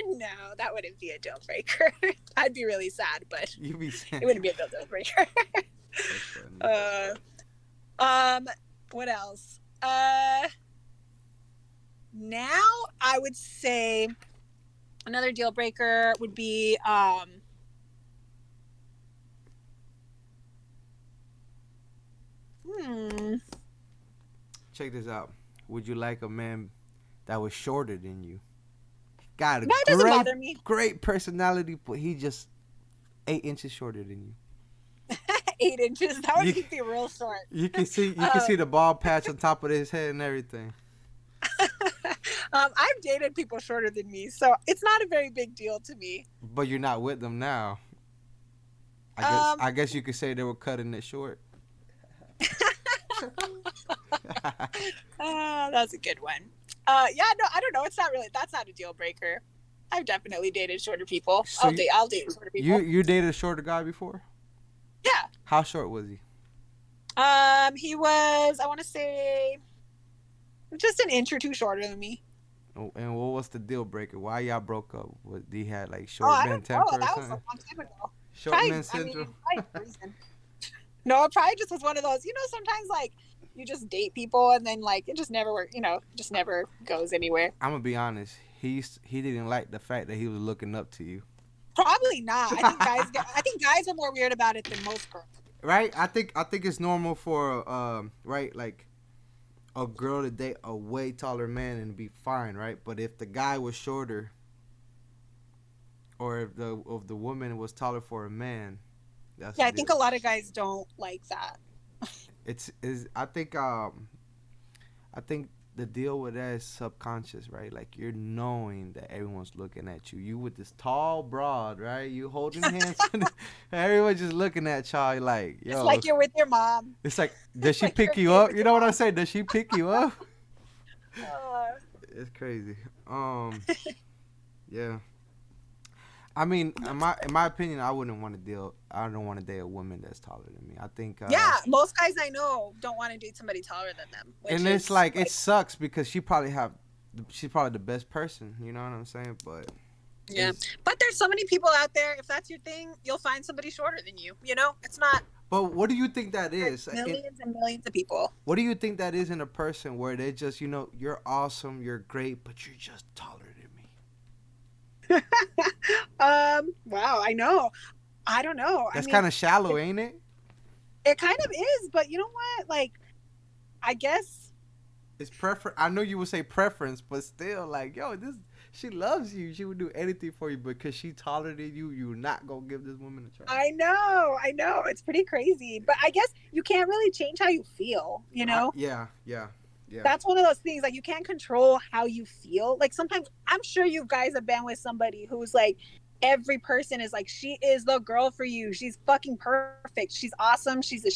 No, that wouldn't be a deal breaker. I'd be really sad, but
You be saying
it wouldn't be a deal breaker. What else? Now I would say another deal breaker would be
Check this out. Would you like a man that was shorter than you? Got a
that doesn't bother me.
great personality, but he just 8 inches shorter than you.
8 inches. That would be real short.
You can see the bald patch on top of his head and everything.
I've dated people shorter than me, so it's not a very big deal to me.
But you're not with them now. I guess you could say they were cutting it short.
That's a good one. Yeah, no, I don't know. That's not a deal breaker. I've definitely dated shorter people.
So
I'll date shorter people.
You dated a shorter guy before?
Yeah.
How short was he?
He was, I want to say, just an inch or two shorter than me.
And what was the deal breaker? Why y'all broke up? He had like short man temper or
that
something?
was a long time ago.
Short man syndrome.
No, it probably just was one of those. Sometimes like you just date people and then like it just never works. Just never goes anywhere.
I'm gonna be honest. He didn't like the fact that he was looking up to you.
Probably not. I think guys are more weird about it than most girls.
Right? I think it's normal for right, like a girl to date a way taller man and be fine, right? But if the guy was shorter, or if the woman was taller for a man, that's
I think a lot of guys don't like that.
I think the deal with that is subconscious, right? Like you're knowing that everyone's looking at you. You with this tall broad, right? You holding hands. Everyone's just looking at y'all like, yo.
It's like you're with your mom.
It's like, does she pick you up? You know what I'm saying? Does she pick you up? It's crazy. Yeah. I mean, in my opinion, I don't want to date a woman that's taller than me. I think.
Yeah, most guys I know don't want to date somebody taller than them.
And it's like it sucks because she's probably the best person. You know what I'm saying? But
yeah, but there's so many people out there. If that's your thing, you'll find somebody shorter than you. It's not.
But what do you think that is?
Millions and millions of people.
What do you think that is in a person where they just, you're awesome, you're great, but you're just taller than me?
Wow, I know. I don't know.
That's kind of shallow, ain't it?
It kind of is, but you know what? Like, I guess
it's preference. I know you would say preference, but still, like, yo, she loves you. She would do anything for you, but because she's taller than you, you're not gonna give this woman a try.
I know. It's pretty crazy, but I guess you can't really change how you feel.
Yeah.
That's one of those things. Like, you can't control how you feel. Like, sometimes I'm sure you guys have been with somebody who's like, every person is like, she is the girl for you. She's fucking perfect. She's awesome. She's this,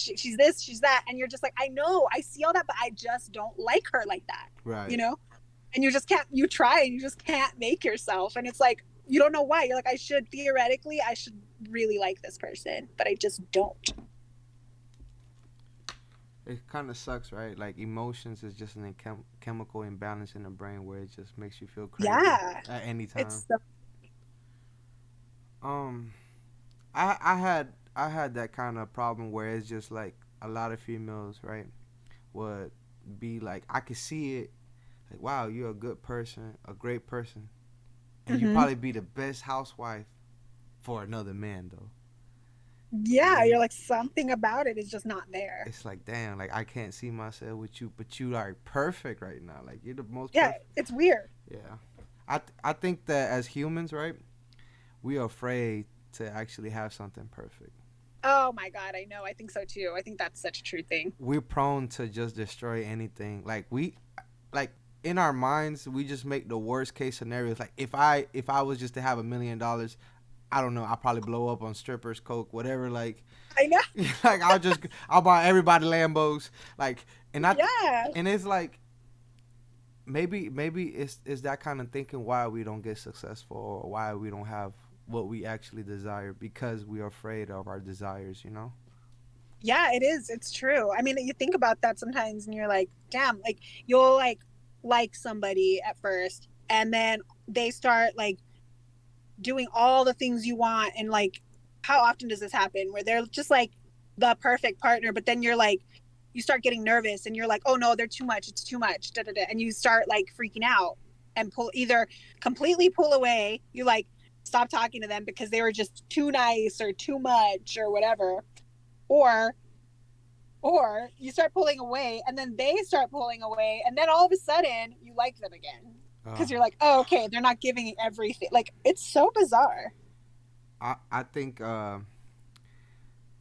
she's that. And you're just like, I know, I see all that, but I just don't like her like that.
Right.
And you just can't, you try and you just can't make yourself. And it's like, you don't know why. You're like, I should really like this person, but I just don't.
It kind of sucks, right? Like emotions is just an chemical imbalance in the brain where it just makes you feel crazy
Yeah,
at any time.
it's so,
Um, I had that kind of problem where it's just like a lot of females, right, would be like, I could see it, like, wow, you're a good person, a great person, and you
hmm
probably be the best housewife for another man though.
yeah.
And
You're like, something about it is just not there.
it's like, damn, like I can't see myself with you, but you are perfect right now. Like you're the most
Yeah,
perfect.
it's weird.
Yeah, I think that as humans, right, we are afraid to actually have something perfect.
Oh my god, I know. I think so too. I think that's such a true thing.
We're prone to just destroy anything. Like in our minds, we just make the worst case scenarios. Like if I was just to have $1 million, I don't know, I'll probably blow up on strippers, coke, whatever. Like
I know.
like I'll buy everybody Lambos. Like and I
Yeah.
and it's like maybe it's that kind of thinking why we don't get successful or why we don't have what we actually desire because we are afraid of our desires, you know?
Yeah, it is. It's true. I mean, you think about that sometimes and you're like, damn, like you'll like somebody at first and then they start like doing all the things you want and like how often does this happen where they're just like the perfect partner but then you're like you start getting nervous and you're like, oh no, they're too much, it's too much, da, da, da. And you start like freaking out and pull either completely pull away, you like stop talking to them because they were just too nice or too much or whatever, or you start pulling away and then they start pulling away and then all of a sudden you like them again
Uh,
because you're like, oh okay, they're not giving everything. Like it's so bizarre.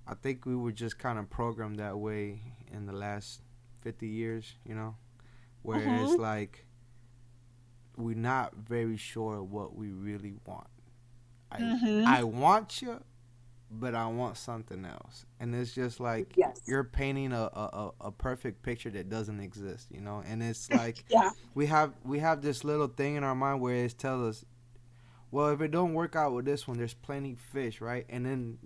I think we were just kind of programmed that way in the last 50 years, you know, where it's
Mm-hmm.
like we're not very sure what we really want. I
Mm-hmm.
I want you, but I want something else, and it's just like
Yes.
you're painting a perfect picture that doesn't exist, you know. And it's like
Yeah.
we have this little thing in our mind where it tells us, well, if it don't work out with this one, there's plenty fish, right? And then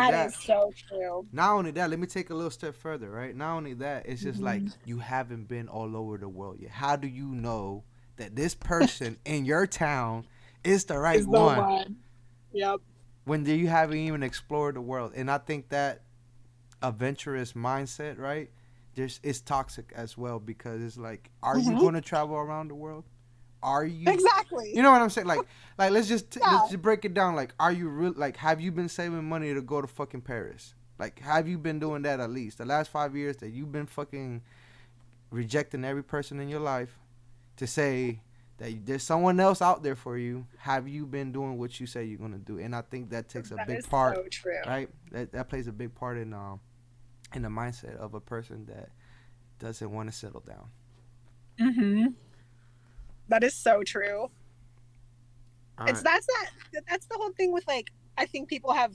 That is so true.
not only that, let me take a little step further, right? Not only that, it's just like
Mm-hmm.
you haven't been all over the world yet. How do you know that this person in your town is the right
Is the
one
one. Yep.
when you haven't even explored the world? And I think that adventurous mindset, right? There's it's toxic as well because it's like, are you
Mm-hmm.
going to travel around the world? Are you?
Exactly.
You know what I'm saying? Like let's
Yeah.
just break it down. Like, are you real? Like, have you been saving money to go to fucking Paris? Like, have you been doing that at least the last 5 years that you've been fucking rejecting every person in your life to say that there's someone else out there for you? Have you been doing what you say you're gonna do? And I think that takes a
That
big
is
part,
so true.
right? That plays a big part in the mindset of a person that doesn't want to settle down.
Mm-hmm. That is so true.
All
It's
right.
that's the whole thing with like I think people have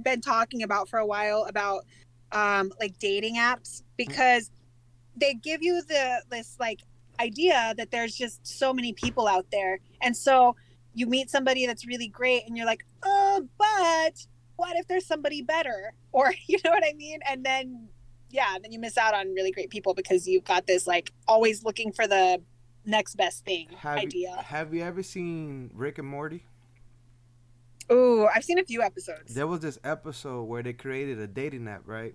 been talking about for a while about like dating apps because they give you this like idea that there's just so many people out there. And so you meet somebody that's really great and you're like, oh, but what if there's somebody better? Or you know what I mean? And then yeah, then you miss out on really great people because you've got this like always looking for the next best thing
Have you
idea.
have you ever seen Rick and Morty?
Ooh, I've seen a few episodes.
There was this episode where they created a dating app, right?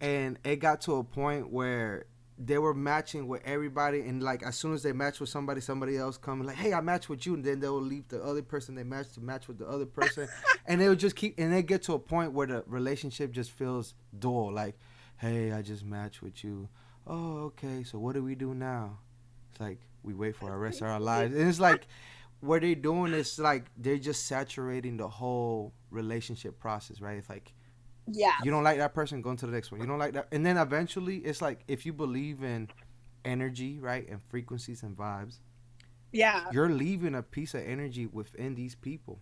And it got to a point where they were matching with everybody, and like as soon as they match with somebody, somebody else come like, hey, I matched with you, and then they will leave the other person they matched to match with the other person, and they would just keep, and they get to a point where the relationship just feels dull. Like, hey, I just matched with you. Oh, okay. So what do we do now? It's like we wait for the rest of our lives, and it's like what they're doing is like they're just saturating the whole relationship process, right? It's like
Yeah.
you don't like that person, go to the next one. You don't like that, and then eventually, it's like if you believe in energy, right, and frequencies and vibes,
Yeah.
you're leaving a piece of energy within these people.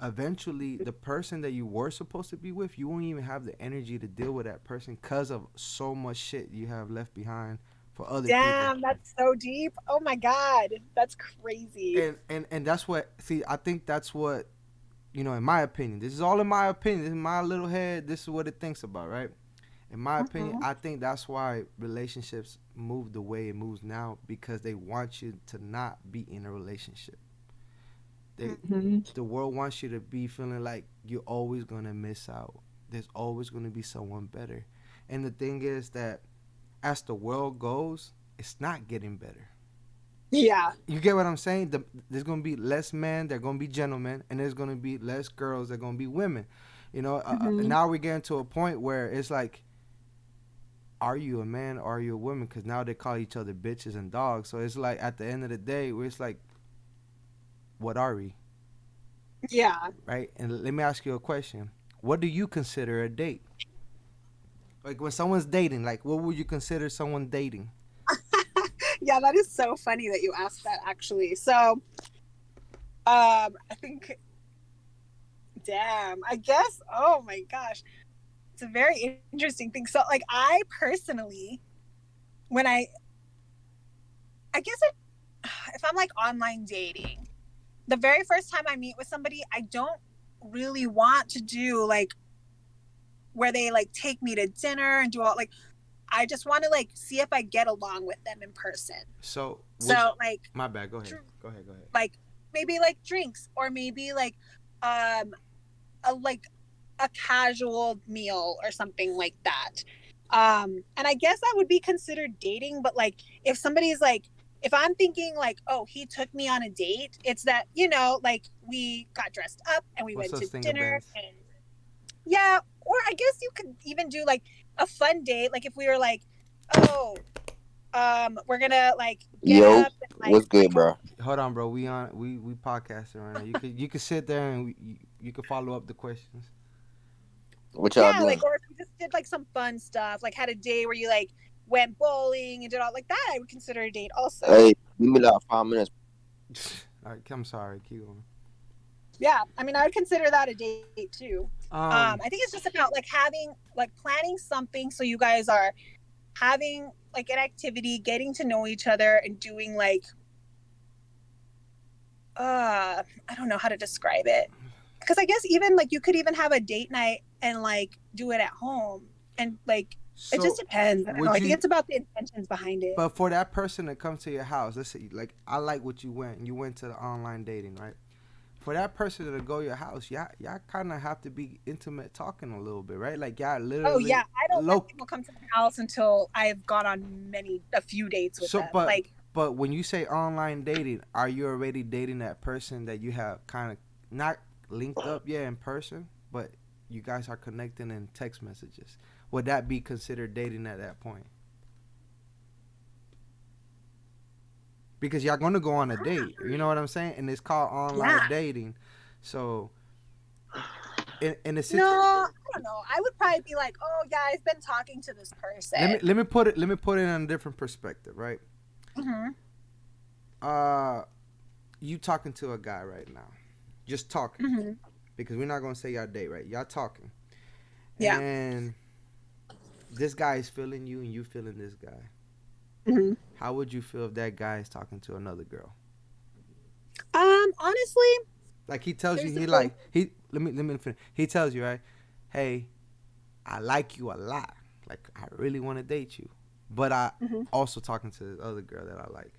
Eventually, the person that you were supposed to be with, you won't even have the energy to deal with that person because of so much shit you have left behind for other
Damn, that's so deep. Oh my god, that's crazy.
people. And that's what. See, I think that's what, in my opinion. This is all in my opinion. This is my little head. This is what it thinks about, right? In my opinion, I think that's why relationships move the way it moves now, because they want you to not be in a relationship. The world wants you to be feeling like you're always gonna miss out. There's always gonna be someone better. And the thing is that as the world goes, it's not getting better.
Yeah.
You get what I'm saying? There's gonna be less men. They're gonna be gentlemen, and there's gonna be less girls. They're gonna be women. Now we're getting to a point where it's like, are you a man or are you a woman? Because now they call each other bitches and dogs. So it's like at the end of the day, it's like, what are we?
Yeah.
Right? And let me ask you a question. What do you consider a date? Like when someone's dating, like what would you consider someone dating?
Yeah, that is so funny that you asked that, actually. So, I think, damn, I guess, oh my gosh, it's a very interesting thing. So, like, I personally, when I guess if I'm like online dating, the very first time I meet with somebody, I don't really want to do like where they like take me to dinner and do all like, I just want to like see if I get along with them in person.
So
like,
my bad. Go ahead. Go ahead.
Like maybe like drinks, or maybe like a casual meal or something like that. And I guess that would be considered dating. But like if somebody's like, if I'm thinking like, oh, he took me on a date, it's that, like we got dressed up and we went to dinner, and yeah. Or I guess you could even do like a fun date, like if we were like, oh, we're gonna like get up and, like,
what's good, bro?
Hold on, bro. We podcasting right now. You can sit there and you can follow up the questions.
What y'all doing?
Like, or if we just did like some fun stuff, like had a day where you like went bowling and did all like that, I would consider a date also.
Hey, give me like 5 minutes.
All right, I'm sorry. Keep going.
Yeah, I mean, I would consider that a date too. I think it's just about like having, like planning something so you guys are having like an activity, getting to know each other, and doing like, I don't know how to describe it. Because I guess even like you could even have a date night and like do it at home, and like it just depends. I don't know. I think it's about the intentions behind it.
But for that person to come to your house, let's say like I like what you went to the online dating, right? For that person to go to your house, y'all kind of have to be intimate, talking a little bit, right? Like y'all literally.
Oh yeah, I don't let people come to my house until I've gone on a few dates with them.
But when you say online dating, are you already dating that person that you have kind of not linked up yet in person, but you guys are connecting in text messages? Would that be considered dating at that point? Because y'all gonna go on a date, you know what I'm saying? And it's called online dating. So, in a situation,
no, I don't know. I would probably be like, oh yeah, I've been talking to this person.
Let me put it in a different perspective, right? You talking to a guy right now, just talking, because we're not gonna say y'all date, right? Y'all talking, and this guy is feeling you and you feeling this guy. How would you feel if that guy is talking to another girl?
Honestly,
like he tells you, let me finish. He tells you, right? Hey, I like you a lot. Like I really want to date you, but I also talking to this other girl that I like.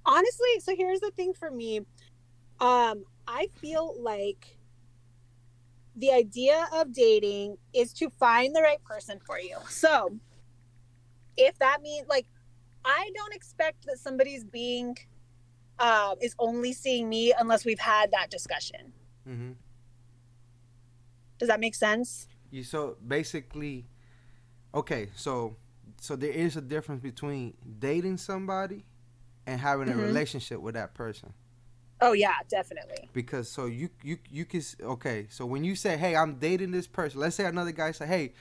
Honestly, so here's the thing for me. I feel like the idea of dating is to find the right person for you. So if that means, like, I don't expect that somebody's being is only seeing me unless we've had that discussion. Does that make sense?
So basically, okay, so there is a difference between dating somebody and having a relationship with that person.
Oh yeah, definitely.
Because so you can, okay, so when you say, hey, I'm dating this person, let's say another guy say, hey,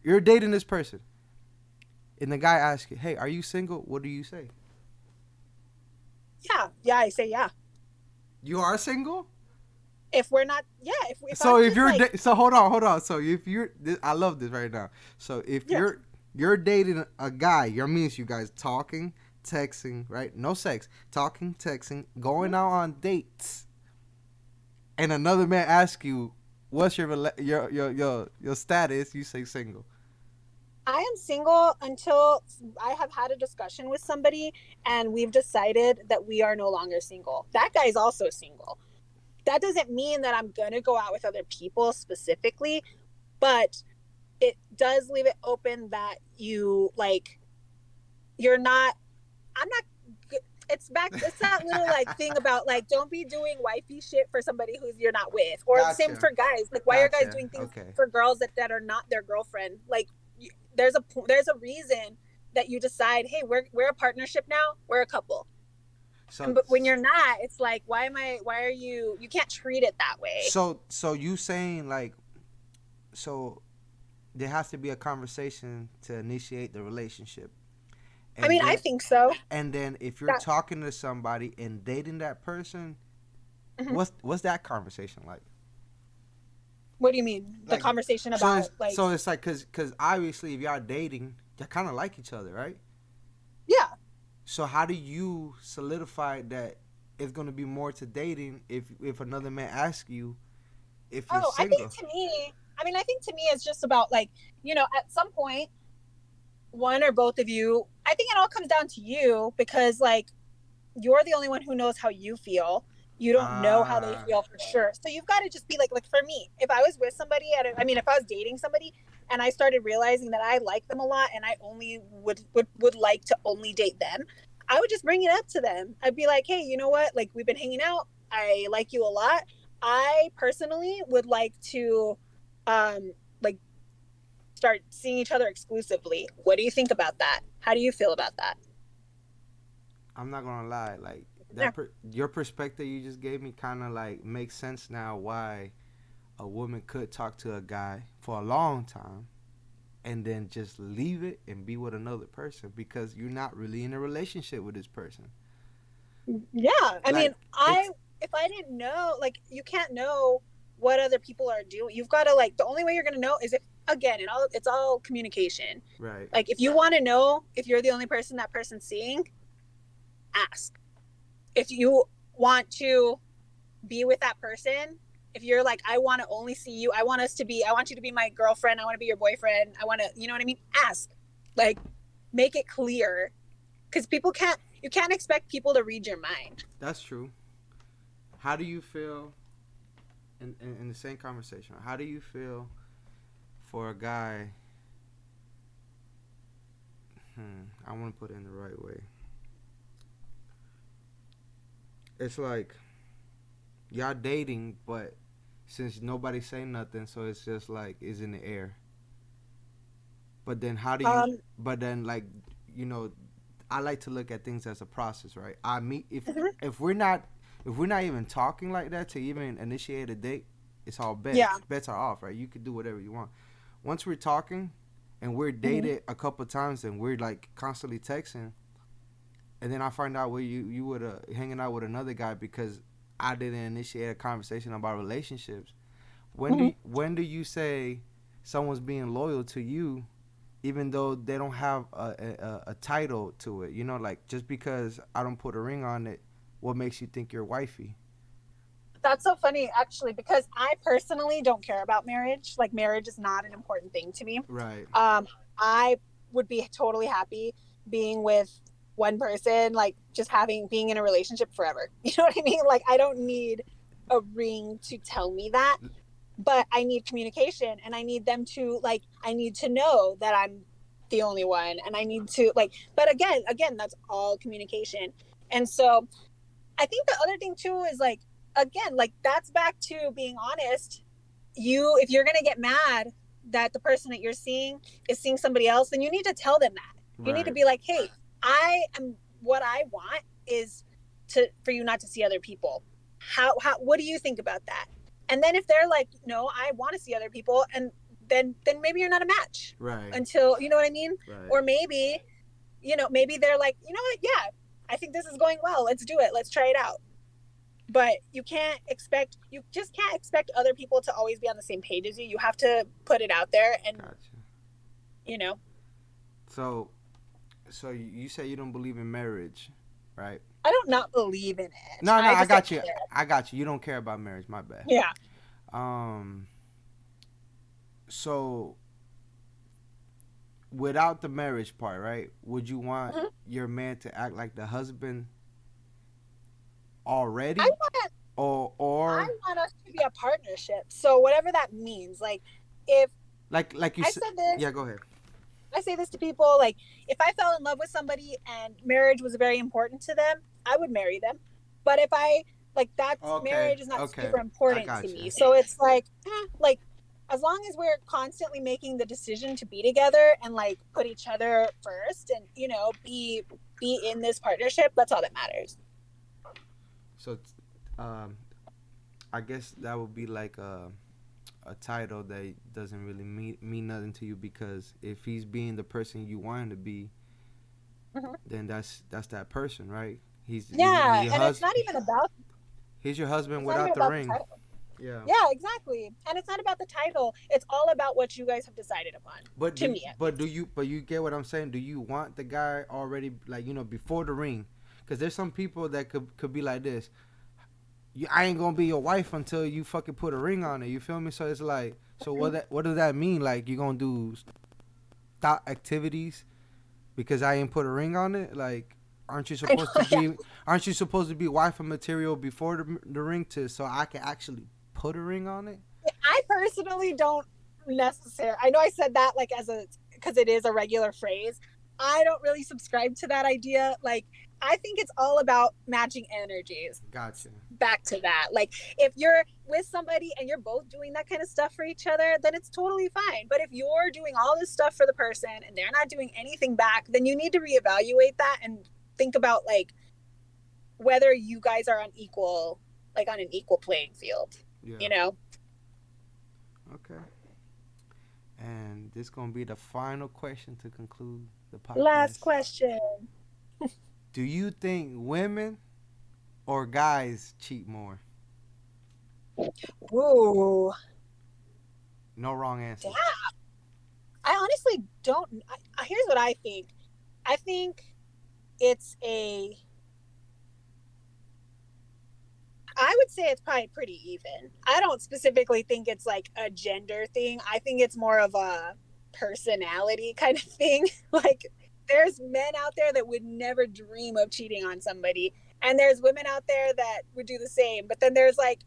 you're dating this person, and the guy asks you, hey, are you single? What do you say?
Yeah, I say yeah.
You are single?
If we're not,
so if you're so hold on. So if you're, I love this right now. So if You're dating a guy. Your means you guys talking, texting, right? No sex. Talking, texting, going out on dates. And another man asks you, "What's your status?" You say single.
I am single until I have had a discussion with somebody and we've decided that we are no longer single. That guy's also single. That doesn't mean that I'm going to go out with other people specifically, but it does leave it open that you like, you're not, I'm not, it's that little like thing about like, don't be doing wifey shit for somebody who's you're not with. Or the same
Gotcha.
for guys. Like, why are guys
Gotcha.
doing things
Okay.
for girls that are not their girlfriend? Like, there's a reason that you decide, hey, we're a partnership now, we're a couple. But when you're not, it's like, why are you can't treat it that way.
So you saying like, so there has to be a conversation to initiate the relationship.
I mean, I think so.
And then if you're talking to somebody and dating that person, what's that conversation like?
What do you mean? The conversation about like?
So it's like, cause obviously if y'all dating, you kind of like each other, right?
Yeah.
So how do you solidify that it's gonna be more to dating if another man asks you if you're single?
I think to me it's just about like, at some point, one or both of you, I think it all comes down to you because like you're the only one who knows how you feel. You don't know how they feel for sure. So you've got to just be like for me, if I was with somebody, if I was dating somebody and I started realizing that I like them a lot and I only would like to only date them, I would just bring it up to them. I'd be like, hey, you know what? Like, we've been hanging out. I like you a lot. I personally would like to, like, start seeing each other exclusively. What do you think about that? How do you feel about that?
I'm not gonna lie, like your perspective you just gave me kind of like makes sense now why a woman could talk to a guy for a long time and then just leave it and be with another person because you're not really in a relationship with this person.
Yeah, I mean, if I didn't know, like, you can't know what other people are doing. You've got to like, the only way you're gonna know is if, again, it's all communication.
Right.
Like, if you want to know if you're the only person that person's seeing, ask. If you want to be with that person, if you're like, I want to only see you, I want you to be my girlfriend, I want to be your boyfriend, I want to, you know what I mean? Ask. Like, make it clear. Because you can't expect people to read your mind.
That's true. How do you feel, in the same conversation, how do you feel for a guy, I want to put it in the right way. It's like y'all dating, but since nobody say nothing, so it's just like it's in the air. But then how do you? But then like I like to look at things as a process, right? I mean, if we're not even talking like that to even initiate a date, it's all bets. Yeah. Bets are off, right? You could do whatever you want. Once we're talking and we're dated a couple of times and we're like constantly texting, and then I find out where you were hanging out with another guy because I didn't initiate a conversation about relationships. When do you say someone's being loyal to you, even though they don't have a title to it? Like, just because I don't put a ring on it, what makes you think you're wifey?
That's so funny, actually, because I personally don't care about marriage. Like, marriage is not an important thing to me.
Right.
I would be totally happy being with one person, like just being in a relationship forever. You know what I mean? Like, I don't need a ring to tell me that, but I need communication, and I need them to I need to know that I'm the only one, and I need to but again, that's all communication. And so I think the other thing too is again, that's back to being honest. If you're going to get mad that the person that you're seeing is seeing somebody else, then you need to tell them that. Right. You need to be like, hey, what I want is for you not to see other people. What do you think about that? And then if they're like, no, I want to see other people, and then maybe you're not a match.
Right.
Until, you know what I mean?
Right.
Or maybe they're like, you know what? Yeah, I think this is going well. Let's do it. Let's try it out. But you just can't expect other people to always be on the same page as you. You have to put it out there and,
Gotcha. So, you say you don't believe in marriage, right?
I don't not believe in it.
No,
I
I
just
got
don't
you.
care.
I got you. You don't care about marriage. My bad.
Yeah.
Um. So, without the marriage part, right? Would you want
Mhm.
your man to act like the husband
I
already,
want I
or
want us to be a partnership. So whatever that means, like if
like you
I
said?
said this,
Yeah, go ahead.
I say this to people, like if I fell in love with somebody and marriage was very important to them, I would marry them. But if I like that's
Okay.
marriage is not
Okay.
super
I
important to
got you.
me. So it's like as long as we're constantly making the decision to be together and like put each other first and be in this partnership, that's all that matters.
So, um, I guess that would be like a title that doesn't really mean nothing to you, because if he's being the person you want him to be,
Mhm.
then that's that person, right? He's
Yeah,
your
and it's
husband.
not even about
He's your husband
it's not even
without the
about the
ring.
title.
Yeah.
Yeah, exactly. And it's not about the title. It's all about what you guys have decided upon.
But
To me, at least.
you get what I'm saying? Do you want the guy already, like, before the ring? Because there's some people that could be like this. I ain't gonna be your wife until you fucking put a ring on it. You feel me? So it's like, so what does that mean? Like, you gonna do stop activities because I ain't put a ring on it? Like, aren't you
I know,
supposed to
yeah.
be aren't you supposed to be wife material before the ring, to so I can actually put a ring on it?
I personally don't necessarily. I know I said that like because it is a regular phrase. I don't really subscribe to that idea. Like, I think it's all about matching energies.
Gotcha.
Back to that. Like, if you're with somebody and you're both doing that kind of stuff for each other, then it's totally fine. But if you're doing all this stuff for the person and they're not doing anything back, then you need to reevaluate that and think about like whether you guys are on an equal playing field.
Yeah.
You know?
Okay. And this gonna be the final question to conclude the
Last
podcast.
question.
Do you think women or guys cheat more?
Ooh.
No wrong answer.
Damn. I honestly don't. Here's what I think. I think it's I would say it's probably pretty even. I don't specifically think it's like a gender thing. I think it's more of a personality kind of thing. Like, there's men out there that would never dream of cheating on somebody, and there's women out there that would do the same. But then there's like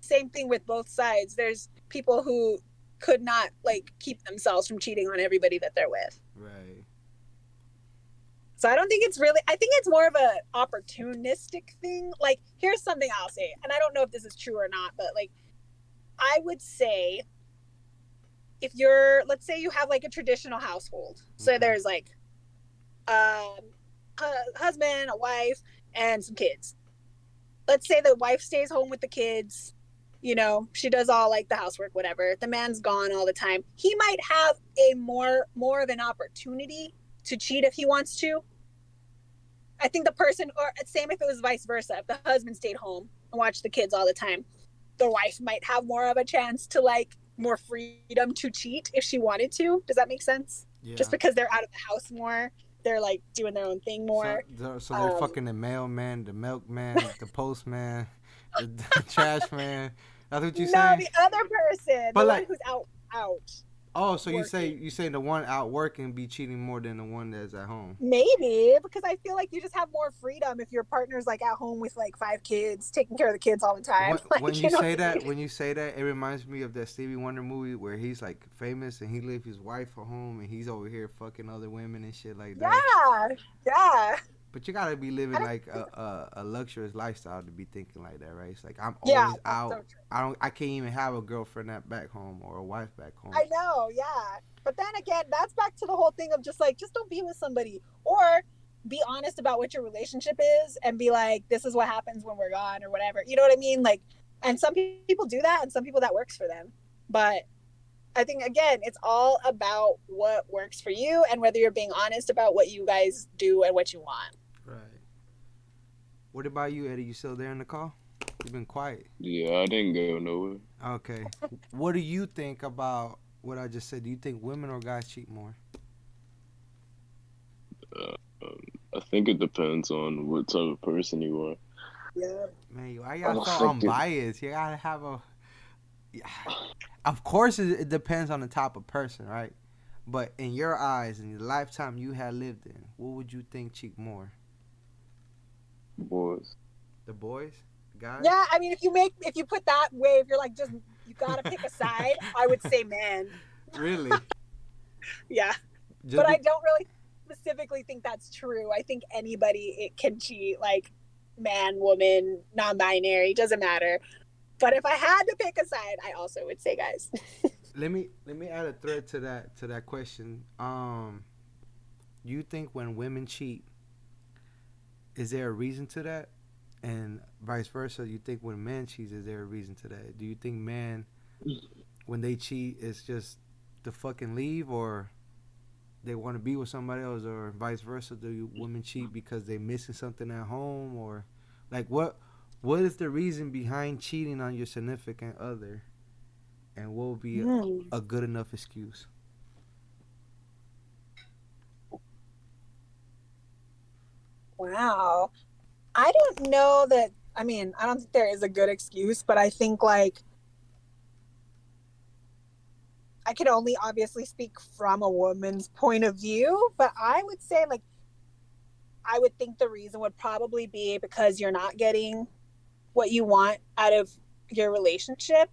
same thing with both sides. There's people who could not like keep themselves from cheating on everybody that they're with.
Right.
So I don't think it's really, I think it's more of a opportunistic thing. Like, here's something I'll say, and I don't know if this is true or not, but like, I would say if let's say you have like a traditional household. So there's like a husband, a wife, and some kids. Let's say the wife stays home with the kids. She does all like the housework, whatever. The man's gone all the time. He might have a more of an opportunity to cheat if he wants to. I think the person, or same if it was vice versa, if the husband stayed home and watched the kids all the time, the wife might have more of a chance to like more freedom to cheat if she wanted to. Does that make sense?
Yeah.
Just because they're out of the house more, they're like doing their own thing more.
So they're fucking the mailman, the milkman, the postman, the trash man. That's what you saying?
No, the other person,
But
the
like,
one who's out.
oh, so
working.
you say the one out working be cheating more than the one that's at home?
Maybe, because I feel like you just have more freedom if your partner's like at home with like 5 kids, taking care of the kids all the time.
When you say that, it reminds me of that Stevie Wonder movie where he's like famous and he leaves his wife at home and he's over here fucking other women and shit like that.
Yeah.
But you gotta be living like a luxurious lifestyle to be thinking like that, right? It's like I'm
Yeah,
always
that's
out.
so true.
I can't even have a girlfriend back home or a wife back home.
I know, yeah. But then again, that's back to the whole thing of just don't be with somebody, or be honest about what your relationship is and be like, this is what happens when we're gone or whatever. You know what I mean? Like, and some people do that and some people that works for them. But I think, again, it's all about what works for you and whether you're being honest about what you guys do and what you want.
Right. What about you, Eddie? You still there in the call? You've been quiet.
Yeah, I didn't go nowhere.
Okay. What do you think about what I just said? Do you think women or guys cheat more?
I think it depends on what type of person you are.
Yeah.
Man, why
I
y'all
don't
so
think it.
unbiased? You gotta have a. Yeah. Of course, it depends on the type of person, right? But in your eyes, in the lifetime you had lived in, what would you think cheat more?
Boys.
The boys, the guys?
Yeah, I mean, if you put that way, if you're like just you gotta pick a side, I would say man.
Really?
Yeah,
Just
but I
be
don't really specifically think that's true. I think anybody it can cheat, like man, woman, non-binary, doesn't matter. But if I had to pick a side, I also would say guys.
let me add a thread to that question. You think when women cheat, is there a reason to that? And vice versa, you think when men cheat, is there a reason to that? Do you think men when they cheat it's just to fucking leave, or they want to be with somebody else, or vice versa? Do you, women cheat because they missing something at home, or like what is the reason behind cheating on your significant other, and what would be
Hmm.
a good enough excuse?
Wow. I don't know that. I mean, I don't think there is a good excuse, but I think like I can only obviously speak from a woman's point of view, but I would say like I would think the reason would probably be because you're not getting what you want out of your relationship.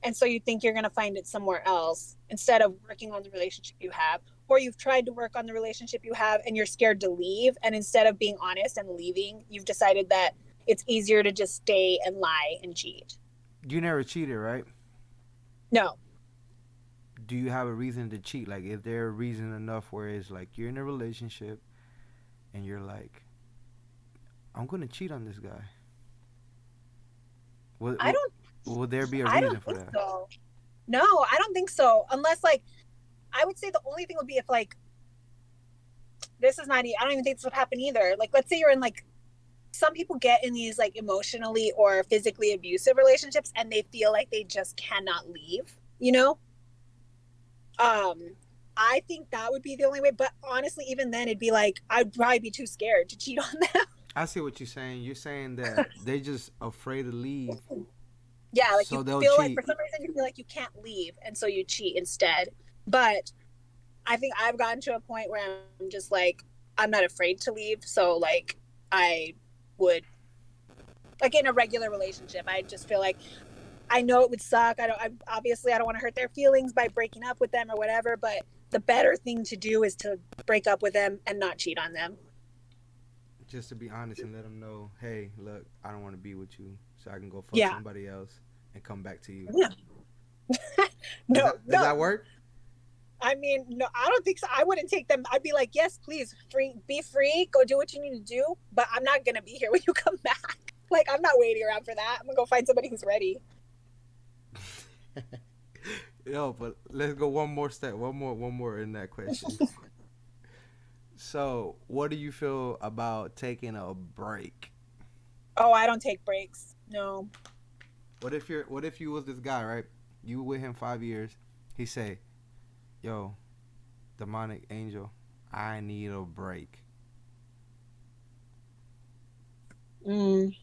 And so you think you're going to find it somewhere else instead of working on the relationship you have. Or you've tried to work on the relationship you have and you're scared to leave. And instead of being honest and leaving, you've decided that it's easier to just stay and lie and cheat.
You never cheated, right?
No,
Do you have a reason to cheat? Like, is there a reason enough where it's like you're in a relationship and you're like, I'm gonna cheat on this guy? Would,
I
would,
don't
would there be a
I
reason
don't
for
think
that?
so. No, I don't think so. Unless like I would say the only thing would be if like this is not I don't even think this would happen either. Like let's say you're in like some people get in these like emotionally or physically abusive relationships and they feel like they just cannot leave, you know? Um I think that would be the only way, but honestly even then it'd be like I'd probably be too scared to cheat on them.
I see what you're saying. You're saying that they just afraid to leave,
Yeah, like you
so they'll
feel like for
cheat.
some reason you feel like you can't leave and so you cheat instead. But I think I've gotten to a point where I'm just like I'm not afraid to leave, so like I would like in a regular relationship, I just feel like I know it would suck. I don't want to hurt their feelings by breaking up with them or whatever, but the better thing to do is to break up with them and not cheat on them.
Just to be honest and let them know, hey, look, I don't want to be with you, so I can go fuck
Yeah.
somebody else and come back to you.
Yeah.
Does
No,
that does
no.
that work?
I mean, no, I don't think so. I wouldn't take them. I'd be like, yes, please, be free, go do what you need to do, but I'm not gonna be here when you come back. Like, I'm not waiting around for that. I'm gonna go find somebody who's ready.
Yo, but let's go one more step, one more in that question. So, what do you feel about taking a break?
Oh, I don't take breaks. No.
What if you was this guy, right? You were with him 5 years. He say, "Yo, demonic angel, I need a break."
Mm,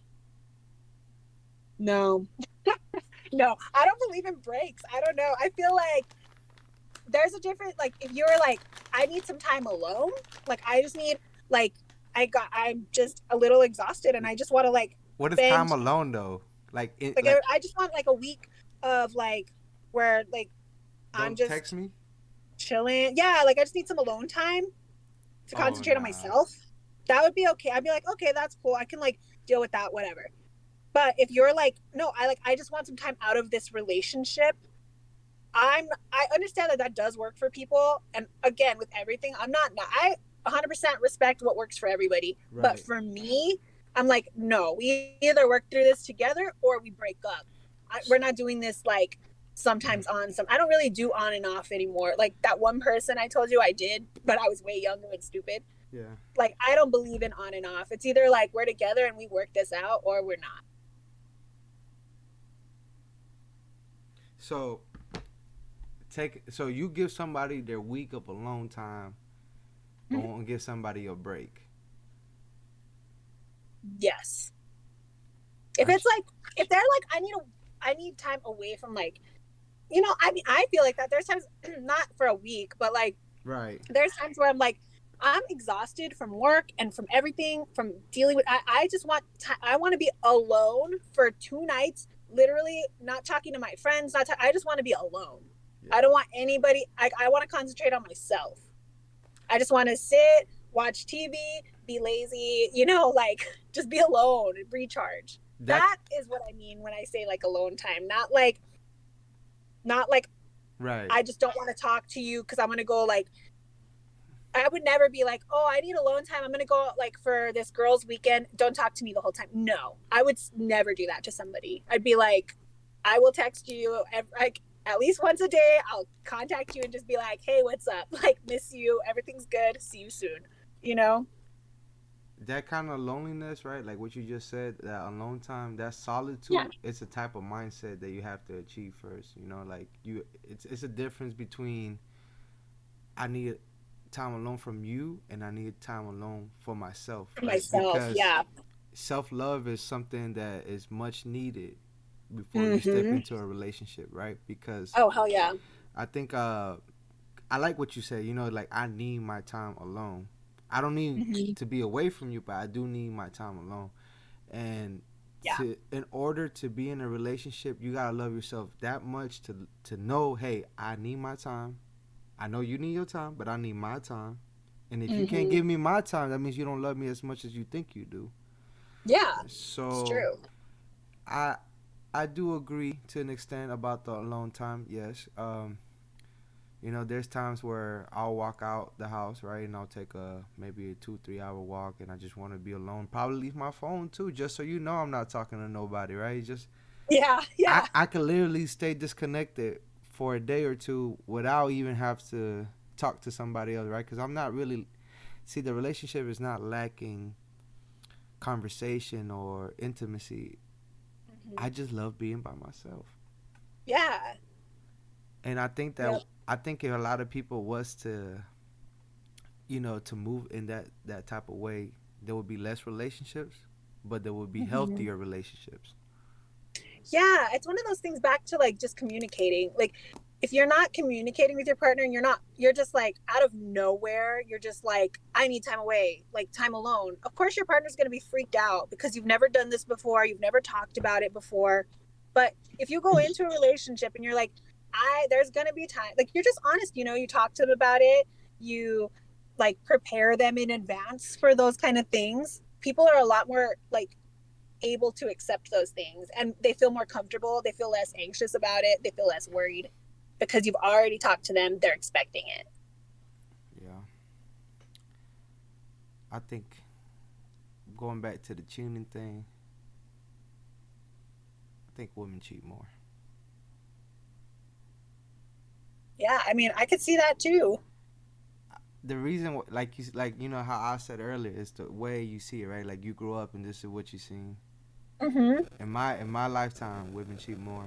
no. No, I don't believe in breaks. I don't know. I feel like there's a difference. Like, if you're like, I need some time alone, like, I just need, like, I'm just a little exhausted and I just want to, like,
What is time
spend,
alone though? Like,
like, I just want, like, a week of, like, where, like, I'm
don't text
just
me.
chilling. Yeah, like, I just need some alone time to
Oh
concentrate on
nah.
myself. That would be okay. I'd be like, okay, that's cool. I can, like, deal with that, whatever. But if you're like, no, I just want some time out of this relationship. I understand that that does work for people, and again, with everything, I 100% respect what works for everybody. But
Right.
for me, I'm like, no, we either work through this together or we break up. We're not doing this like sometimes on some. I don't really do on and off anymore. Like that one person I told you I did, but I was way younger and stupid.
Yeah.
Like I don't believe in on and off. It's either like we're together and we work this out, or we're not.
So you give somebody their week of alone time, but won't give somebody a break.
Yes. If it's like, if they're like, I need time away from like, I mean, I feel like that. There's times, not for a week, but like,
Right.
there's times where I'm like, I'm exhausted from work and from everything, from dealing with. I just want I want to be alone for 2 nights, literally not talking to my friends. I just want to be alone. Yeah. I don't want anybody. I want to concentrate on myself. I just want to sit, watch TV, be lazy. Like just be alone and recharge. That is what I mean when I say like alone time. Not like.
Right.
I just don't want to talk to you because I'm gonna go like. I would never be like, oh, I need alone time. I'm going to go out like for this girls' weekend. Don't talk to me the whole time. No, I would never do that to somebody. I'd be like, I will text you like at least once a day. I'll contact you and just be like, hey, what's up? Like, miss you. Everything's good. See you soon.
That kind of loneliness, right? Like what you just said, that alone time, that solitude, yeah. It's a type of mindset that you have to achieve first. Like it's a difference between I need time alone from you and I need time alone for myself.
Because yeah.
Self-love is something that is much needed before you step into a relationship, right? Because
oh hell yeah.
I think I like what you said, like I need my time alone. I don't need to be away from you, but I do need my time alone. And in order to be in a relationship, you gotta love yourself that much to know, hey, I need my time. I know you need your time, but I need my time. And if you can't give me my time, that means you don't love me as much as you think you do.
Yeah.
So
it's true.
I do agree to an extent about the alone time. Yes. There's times where I'll walk out the house, right, and I'll take maybe a 2-3 hour walk, and I just want to be alone. Probably leave my phone too, just so I'm not talking to nobody, right? Just
yeah.
I could literally stay disconnected for a day or two without even have to talk to somebody else, right? Because I'm not really the relationship is not lacking conversation or intimacy. I just love being by myself.
Yeah.
And I think that I think if a lot of people was to to move in that type of way, there would be less relationships, but there would be healthier relationships.
Yeah, it's one of those things back to like just communicating. Like if you're not communicating with your partner and you're just like out of nowhere, you're just like, I need time away, like time alone. Of course your partner's going to be freaked out because you've never done this before, you've never talked about it before. But if you go into a relationship and you're like, there's going to be time, like you're just honest, you talk to them about it, you like prepare them in advance for those kind of things. People are a lot more like able to accept those things and they feel more comfortable, they feel less anxious about it, they feel less worried because you've already talked to them, they're expecting it.
Yeah, I think going back to the tuning thing, I think women cheat more.
Yeah, I mean I could see that too.
The reason, like how I said earlier, is the way you see it, right? Like you grew up and this is what you seen. In my lifetime, women cheat more.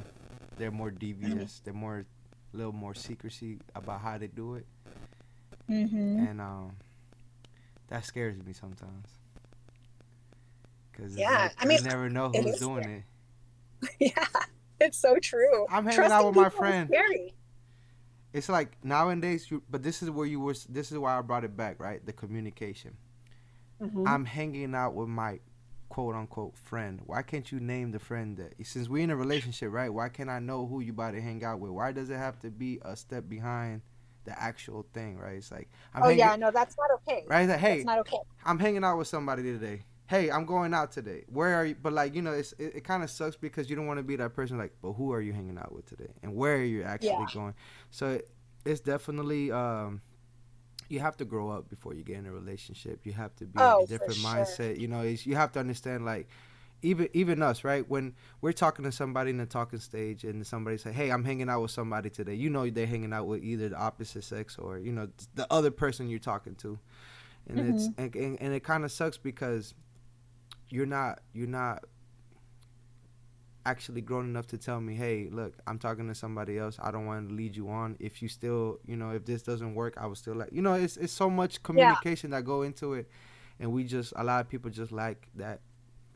They're more devious. They're a little more secrecy about how they do it. And that scares me sometimes. Cause you never know who's doing it.
Yeah, it's so true.
I'm hanging out with my friend. Scary. It's like nowadays, but this is why I brought it back, right? The communication. I'm hanging out with my quote unquote friend. Why can't you name the friend that, since we're in a relationship, right? Why can't I know who you about to hang out with? Why does it have to be a step behind the actual thing, right? It's like,
no, that's not okay.
Right? Like, hey,
that's not okay.
I'm hanging out with somebody today. Hey, I'm going out today. Where are you? But like, it kind of sucks because you don't want to be that person like, but who are you hanging out with today? And where are you actually going? So it's definitely, you have to grow up before you get in a relationship. You have to be in a different mindset. You have to understand, like, even us, right? When we're talking to somebody in the talking stage and somebody say, hey, I'm hanging out with somebody today. They're hanging out with either the opposite sex or, the other person you're talking to. And it kind of sucks because you're not actually grown enough to tell me, hey, look, I'm talking to somebody else. I don't want to lead you on. If you still, if this doesn't work, I will still like, it's so much
Yeah.
communication that go into it, and a lot of people just like that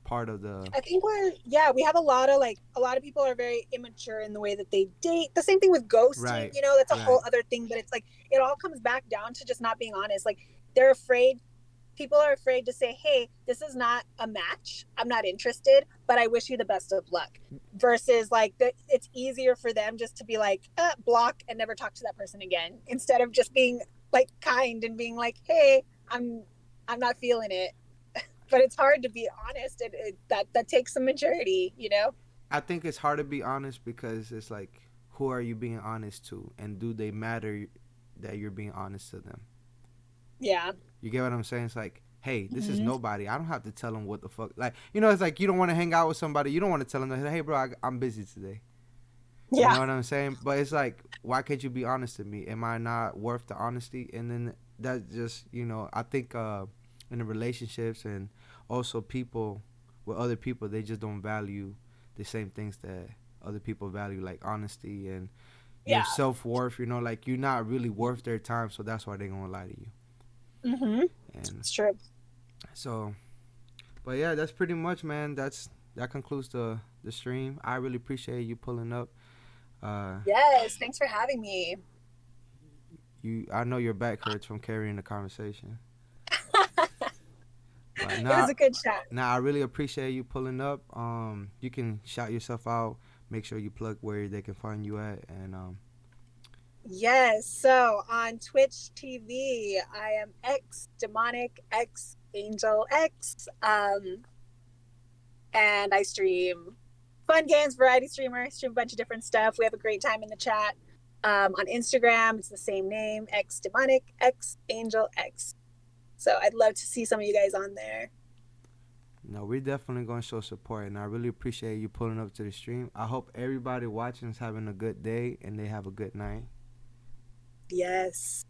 part of the.
I think we have a lot of people are very immature in the way that they date. The same thing with ghosting,
Right,
that's a
right.
whole other thing, but it's like it all comes back down to just not being honest. Like they're afraid, people are afraid to say, hey, this is not a match. I'm not interested, but I wish you the best of luck. Versus like it's easier for them just to be like, block and never talk to that person again, instead of just being like kind and being like, hey, I'm not feeling it. But it's hard to be honest, and that takes some maturity.
I think it's hard to be honest because it's like, who are you being honest to, and do they matter that you're being honest to them?
Yeah.
You get what I'm saying? It's like, hey, this is
Mhm.
nobody. I don't have to tell them what the fuck. Like, it's like you don't want to hang out with somebody. You don't want to tell them, hey, bro, I'm busy today.
Yeah.
You know what I'm saying? But it's like, why can't you be honest to me? Am I not worth the honesty? And then that just, I think in the relationships and also people with other people, they just don't value the same things that other people value, like honesty and your
Yeah.
self-worth. Like you're not really worth their time, so that's why they're gonna lie to you.
Mm-hmm.
And
It's true.
so, but yeah, that's pretty much, man. That concludes the stream. I really appreciate you pulling up.
Yes, thanks for having me.
I know your back hurts from carrying the conversation. But
It was a good chat.
I really appreciate you pulling up. You can shout yourself out. Make sure you plug where they can find you at, and
Yes, so on Twitch TV, I am X Demonic X Angel X, and I stream fun games, variety streamer, stream a bunch of different stuff. We have a great time in the chat. On Instagram, it's the same name, X Demonic X Angel X. So I'd love to see some of you guys on there.
no, we're definitely gonna show support, and I really appreciate you pulling up to the stream. I hope everybody watching is having a good day and they have a good night.
Yes.